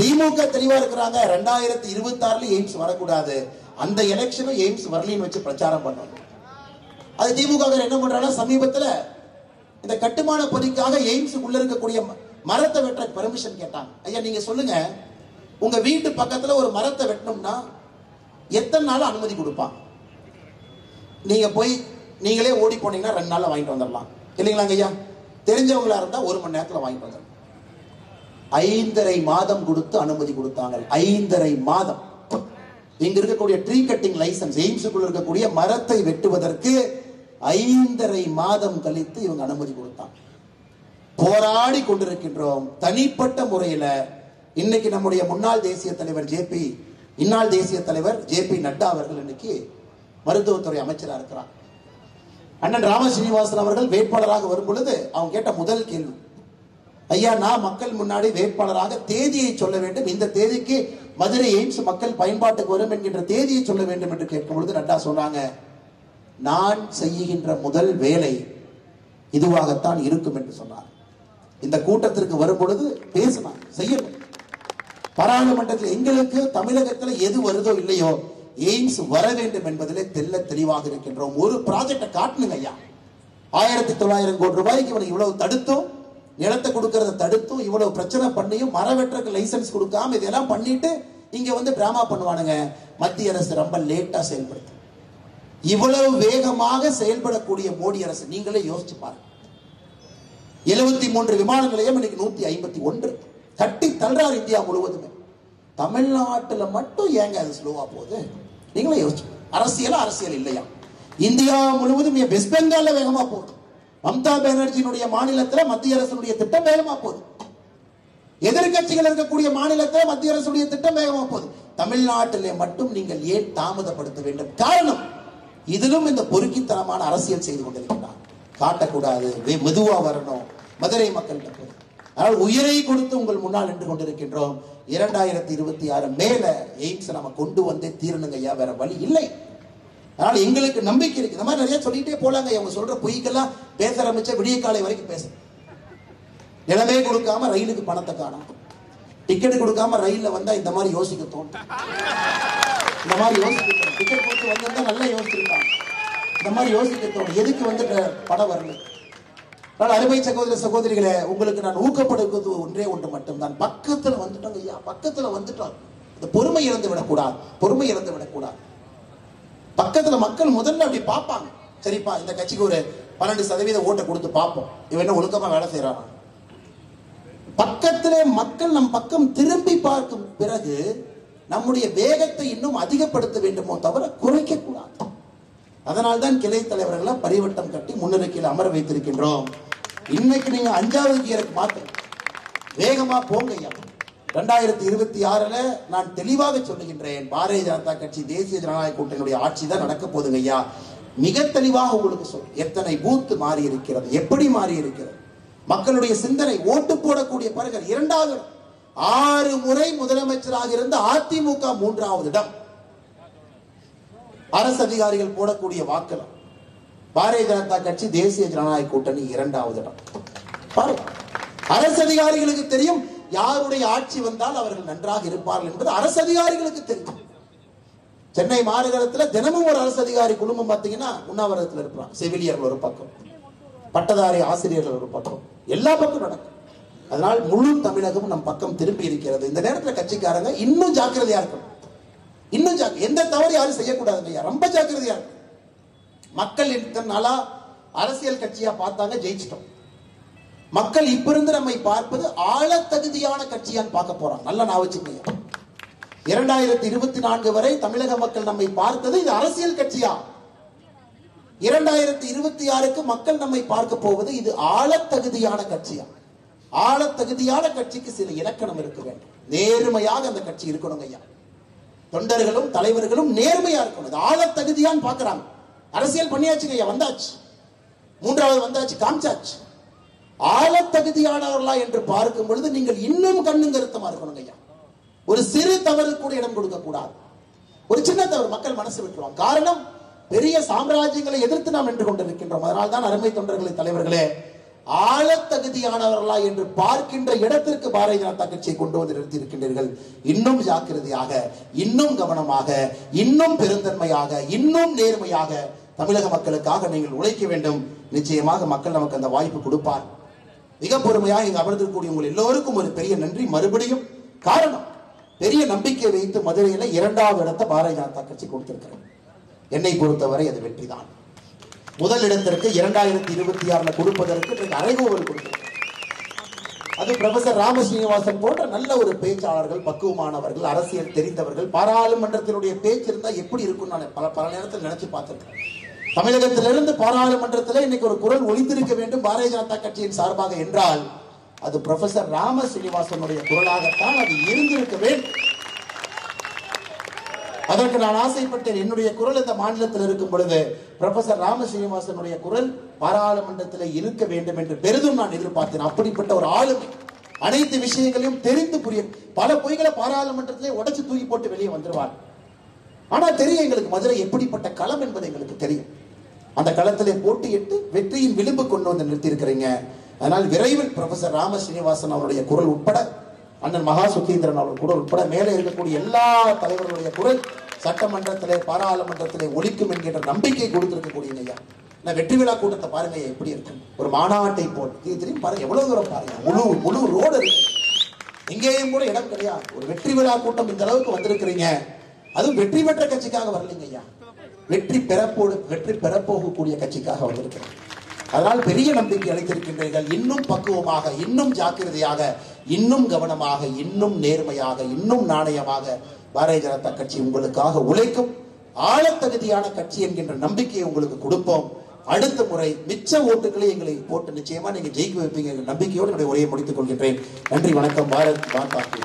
திமுக தெளிவா இருக்கிறாங்க, 2026 எய்ம்ஸ் வரக்கூடாது, அந்த எலெக்ஷன் எய்ம்ஸ் வரலின்னு வச்சு பிரச்சாரம் பண்ணணும். அது திமுக என்ன பண்றாங்க? சமீபத்தில் இந்த கட்டுமான பணிக்காக எய்ம்ஸ் உள்ள இருக்கக்கூடிய மரத்தை வெட்ட பெர்மிஷன் கேட்டாங்க. ஐயா நீங்க சொல்லுங்க, உங்க வீட்டு பக்கத்துல ஒரு மரத்தை வெட்டணும்னா எத்தனை நாள் அனுமதி கொடுப்பான்? நீங்க போய் நீங்களே ஓடி போனீங்கன்னா 2 நாள்ல வாங்கிட்டு வந்துடலாம் இல்லைங்களாங்க ஐயா? தெரிஞ்சவங்களா இருந்தா 1 மணி நேரத்துல வாங்கிட்டு வந்துடலாம். 5.5 மாதம் கொடுத்து அனுமதி கொடுத்தாங்க. 5.5 மாதம். இங்க இருக்கக்கூடிய ட்ரீ கட்டிங் லைசன்ஸ், எய்ம்ஸுக்குள்ள இருக்கக்கூடிய மரத்தை வெட்டுவதற்கு 5.5 மாதம் கழித்து இவங்க அனுமதி கொடுத்தாங்க. போராடி கொண்டிருக்கின்றோம் தனிப்பட்ட முறையில. இன்னைக்கு நம்முடைய முன்னாள் தேசிய தலைவர் இந்நாள் தேசிய தலைவர் ஜே.பி. நட்டா அவர்கள் இன்னைக்கு மருத்துவத்துறை அமைச்சராக இருக்கிறார். அண்ணன் ராம சீனிவாசன் அவர்கள் வேட்பாளராக வரும் பொழுது அவங்க கேட்ட முதல் கேள்வி, ஐயா நான் மக்கள் முன்னாடி வேட்பாளராக தேதியை சொல்ல வேண்டும், இந்த தேதிக்கு மதுரை எய்ம்ஸ் மக்கள் பயன்பாட்டுக்கு வரும் என்கின்ற தேதியை சொல்ல வேண்டும் என்று கேட்கும் பொழுது நட்டா சொன்னாங்க, நான் செய்கின்ற முதல் வேலை இதுவாகத்தான் இருக்கும் என்று சொன்னார். இந்த கூட்டத்திற்கு வரும் பொழுது பேசினார், செய்யணும். பாராளுமன்றத்தில் எங்களுக்கு தமிழகத்தில் எது வருதோ இல்லையோ எய்ம்ஸ் வர வேண்டும் என்பதிலே தெல்ல தெளிவாக இருக்கின்றோம். ஒரு ப்ராஜெக்டை காட்டணுங்க ஐயா. 1900 கோடி ரூபாய்க்கு இவனை இவ்வளவு தடுத்தும், நிலத்தை கொடுக்கறத தடுத்தும், இவ்வளவு பிரச்சனை பண்ணியும், மரவெற்றக்கு லைசன்ஸ் கொடுக்காம இதெல்லாம் பண்ணிட்டு இங்க வந்து டிராமா பண்ணுவானுங்க. மத்திய அரசு ரொம்ப லேட்டா செயல்படுத்து. இவ்வளவு வேகமாக செயல்படக்கூடிய மோடி அரசு நீங்களே யோசிச்சு பாருங்க. 73 விமான நிலையம் இன்னைக்கு 151 கட்டி தள்ளுறாரு இந்தியா முழுவதுமே. தமிழ்நாட்டில் மட்டும் ஏங்க அது ஸ்லோவா போகுது? நீங்களே யோசிச்சு. அரசியல் இல்லையா? இந்தியா முழுவதும் வெஸ்ட் பெங்கால்ல வேகமா போகுது. மம்தா பானர்ஜியினுடைய மாநிலத்தில் மத்திய அரசுடைய திட்டம் வேகமா போகுது. எதிர்கட்சிகள் இருக்கக்கூடிய மாநிலத்தில் மத்திய அரசுடைய திட்டம் வேகமா போகுது. தமிழ்நாட்டிலே மட்டும் நீங்கள் ஏன் தாமதப்படுத்த வேண்டும்? காரணம், இதிலும் இந்த பொறுக்கித்தனமான அரசியல் செய்து கொண்டிருக்கிறார். காட்டக்கூடாது, மெதுவா வரணும் மதுரை மக்கள். ஆனால் உயிரை கொடுத்து உங்கள் முன்னால் நின்று கொண்டிருக்கின்றோம். 2026 மேல எய்ம்ஸ் நம்ம கொண்டு வந்தே தீரணுங்க ஐயா, வேற வழி இல்லை. அதனால எங்களுக்கு நம்பிக்கை இருக்கு. இந்த மாதிரி நிறைய சொல்லிட்டே போலாங்க. அவங்க சொல்ற பொய்க்கெல்லாம் பேச ஆரம்பிச்ச விடிய காலை வரைக்கும் பேச. நிலமே கொடுக்காம ரயிலுக்கு பணத்தை காணும், டிக்கெட் கொடுக்காம ரயில்ல வந்தா இந்த மாதிரி யோசிக்க தோணும். இந்த மாதிரி யோசிக்க தோணும். டிக்கெட் கொடுத்து வந்திருந்தா நல்லா யோசிச்சிருக்காங்க. இந்த மாதிரி யோசிக்க தோணும். எதுக்கு வந்து படம் வரல? அருமை சகோதர சகோதரிகளே, உங்களுக்கு நான் ஊக்கப்படுவது ஒன்றே ஒன்று மட்டும்தான். பக்கத்துல வந்துட்டோம் ஐயா, பக்கத்துல வந்துட்டோம். இந்த பொறுமை இழந்து விடக்கூடாது. பக்கத்துல மக்கள் முதல்ல அப்படி பார்ப்பாங்க. சரிப்பா, இந்த கட்சிக்கு ஒரு 12% ஓட்டை கொடுத்து பார்ப்போம், இவன் என்ன ஒழுக்கமா வேலை செய்யறான். பக்கத்திலே மக்கள் நம் பக்கம் திரும்பி பார்க்கும் பிறகு நம்முடைய வேகத்தை இன்னும் அதிகப்படுத்த வேண்டுமோ தவிர குறைக்க கூடாது. அதனால்தான் கிளை தலைவர்களை பரிவட்டம் கட்டி முன்னிலையில் அமர வைத்திருக்கின்றோம். இன்னைக்கு நீங்க 5வது கியருக்கு மாத்த வேகமா போங்க ஐயா. 2026 நான் தெளிவாக சொல்லுகின்றேன், பாரதிய ஜனதா கட்சி தேசிய ஜனநாயக கூட்டணியுடைய ஆட்சி தான் நடக்க போதுங்க ஐயா. மிக தெளிவாக உங்களுக்கு சொல்ல, எத்தனை பூத்து மாறி இருக்கிறது, எப்படி மாறி இருக்கிறது, மக்களுடைய சிந்தனை. ஓட்டு போடக்கூடிய பிறகு 2வது 6 முறை முதலமைச்சராக இருந்த அதிமுக 3வது இடம். அரசு அதிகாரிகள் போடக்கூடிய வாக்களம். பாரதிய ஜனதா கட்சி தேசிய ஜனநாயக கூட்டணி 2வது இடம். அரசு அதிகாரிகளுக்கு தெரியும் யாருடைய ஆட்சி வந்தால் அவர்கள் நன்றாக இருப்பார்கள் என்பது அரசு அதிகாரிகளுக்கு தெரியும். சென்னை மாநகரத்தில் தினமும் ஒரு அரசு அதிகாரி குடும்பம் பார்த்தீங்கன்னா உண்ணாவிரதத்தில் இருப்பாங்க. செவிலியர்கள் ஒரு பக்கம், பட்டதாரி ஆசிரியர்கள் ஒரு பக்கம், எல்லா பக்கம் நடக்கும். அதனால் முழு தமிழகம் நம் பக்கம் திரும்பி இருக்கிறது. இந்த நேரத்தில் கட்சிக்காரங்க இன்னும் ஜாக்கிரதையா இருக்கணும். எந்த தவறு யாரும் செய்யக்கூடாது. ரொம்ப ஜாக்கிரதையா இருக்கு. மக்கள் நாளா அரசியல் கட்சியா பார்த்தாங்க, ஜெயிச்சிட்டோம். மக்கள் இப்ப இருந்து நம்மை பார்ப்பது ஆள தகுதியான கட்சியான்னு பார்க்க போறாங்க. நல்லா நான் வச்சுக்கோங்க. 2024 வரை தமிழக மக்கள் நம்மை பார்த்தது இது அரசியல் கட்சியா. 2026க்கு மக்கள் நம்மை பார்க்க போவது இது ஆள தகுதியான கட்சியா. ஆள தகுதியான கட்சிக்கு சில இலக்கணம் இருக்க வேண்டும். நேர்மையாக அந்த கட்சி இருக்கணும் ஐயா. தொண்டர்களும் தலைவர்களும் நேர்மையா இருக்கணும். ஆள தகுதியான்னு பாக்குறாங்க. அரசியல் பண்ணியாச்சுங்க ஐயா, வந்தாச்சு, 3வது வந்தாச்சு, காமிச்சாச்சு. ஆள தகுதியானவர்களா என்று பார்க்கும் பொழுது நீங்கள் இன்னும் கண்ணும் கருத்தமா இருக்கணும் ஐயா. ஒரு சிறு தவறு கூட இடம் கொடுக்க கூடாது. ஒரு சின்ன தவறு மக்கள் மனசு விட்டுருவாங்க. காரணம், பெரிய சாம்ராஜ்யங்களை எதிர்த்து நாம் நின்று கொண்டிருக்கின்றோம். அதனால் தான் அருமை தொண்டர்களை தலைவர்களே, ஆள தகுதியானவர்களா என்று பார்க்கின்ற இடத்திற்கு பாரதிய ஜனதா கட்சியை கொண்டு வந்து நிறுத்தி இருக்கின்றீர்கள். இன்னும் ஜாக்கிரதையாக, இன்னும் கவனமாக, இன்னும் பெருந்தன்மையாக, இன்னும் நேர்மையாக தமிழக மக்களுக்காக நீங்கள் உழைக்க வேண்டும். நிச்சயமாக மக்கள் நமக்கு அந்த வாய்ப்பு கொடுப்பார். மிக பொறுமையாக இங்கு அமர்ந்திருக்கக்கூடிய உங்கள் எல்லோருக்கும் ஒரு பெரிய நன்றி. மறுபடியும் காரணம், பெரிய நம்பிக்கை வைத்து மதுரையில 2வது இடத்தை பாரதிய ஜனதா கட்சி கொடுத்திருக்கிறது. என்னை பொறுத்தவரை அது வெற்றிதான். முதல் இடத்திற்கு 2026 கொடுப்பதற்கு அறைகூவல் கொடுத்திருக்கிறது. அது ப்ரொஃபசர் ராமசீனிவாசன் போன்ற நல்ல ஒரு பேச்சாளர்கள், பக்குவமானவர்கள், அரசியல் தெரிந்தவர்கள், பாராளுமன்றத்தினுடைய பேச்சு இருந்தா எப்படி இருக்கும் நான் பல நேரத்தில் நினைச்சு பார்த்திருக்கேன். தமிழகத்திலிருந்து பாராளுமன்றத்தில் இன்னைக்கு ஒரு குரல் ஒலித்திருக்க வேண்டும் பாரதிய ஜனதா கட்சியின் சார்பாக என்றால் அது ப்ரொஃபசர் ராமசீனிவாசனுடைய குரலாகத்தான் அது இருந்திருக்க வேண்டும். அதற்கு நான் ஆசைப்பட்டேன். என்னுடைய குரல் இந்த மாநிலத்தில் இருக்கும் பொழுது ப்ரொஃபசர் ராமசீனிவாசனுடைய குரல் பாராளுமன்றத்தில் இருக்க வேண்டும் என்று பெரிதும் நான் எதிர்பார்த்தேன். அப்படிப்பட்ட ஒரு ஆளுமை, அனைத்து விஷயங்களையும் தெரிந்து புரிய, பல பொய்களை பாராளுமன்றத்திலே உடைச்சு தூக்கி போட்டு வெளியே வந்துருவார். ஆனா தெரியும் எங்களுக்கு மதுரை எப்படிப்பட்ட களம் என்பது எங்களுக்கு தெரியும். அந்த களத்திலே போட்டியிட்டு வெற்றியின் விளிம்பு கொண்டு வந்து நிறுத்தி இருக்கிறீங்க. அதனால் விரைவில் ப்ரொஃபசர் ராமசீனிவாசன் அவருடைய குரல் உட்பட, அண்ணன் மகா சுகீந்திரன் அவர்கள் குரல் உட்பட மேலே இருக்கக்கூடிய எல்லா தலைவர்களுடைய குரல் சட்டமன்றத்திலே பாராளுமன்றத்திலே ஒலிக்கும் என்கின்ற நம்பிக்கை கொடுத்திருக்கக்கூடிய ஐயா. வெற்றி விழா கூட்டத்தை பாருங்க எப்படி இருக்கு. ஒரு மாநாட்டை போல் திரும்பி பாருங்க, எவ்வளவு தூரம் பாருங்க, முழு ரோடு இருக்கு. எங்கேயும் கூட இடம் கிடையாது. ஒரு வெற்றி விழா கூட்டம் இந்த அளவுக்கு வந்திருக்கிறீங்க. அதுவும் வெற்றி பெற்ற கட்சிக்காக வரலீங்க ஐயா, வெற்றி பெறப்போகக்கூடிய கட்சிக்காக வந்திருக்கிறேன். அதனால் பெரிய நம்பிக்கை அளித்திருக்கின்றீர்கள். இன்னும் பக்குவமாக, இன்னும் ஜாக்கிரதையாக, இன்னும் கவனமாக, இன்னும் நேர்மையாக, இன்னும் நாணயமாக பாரதிய ஜனதா கட்சி உங்களுக்காக உழைக்கும். ஆழத்தகுதியான கட்சி என்கின்ற நம்பிக்கையை உங்களுக்கு கொடுப்போம். அடுத்த முறை மிச்ச ஓட்டுகளை எங்களை போட்டு நிச்சயமா நீங்க ஜெயிக்க வைப்பீங்க நம்பிக்கையோடு என்னுடைய உரையை முடித்துக் கொள்கின்றேன். நன்றி, வணக்கம். பாரத் மாதா கி.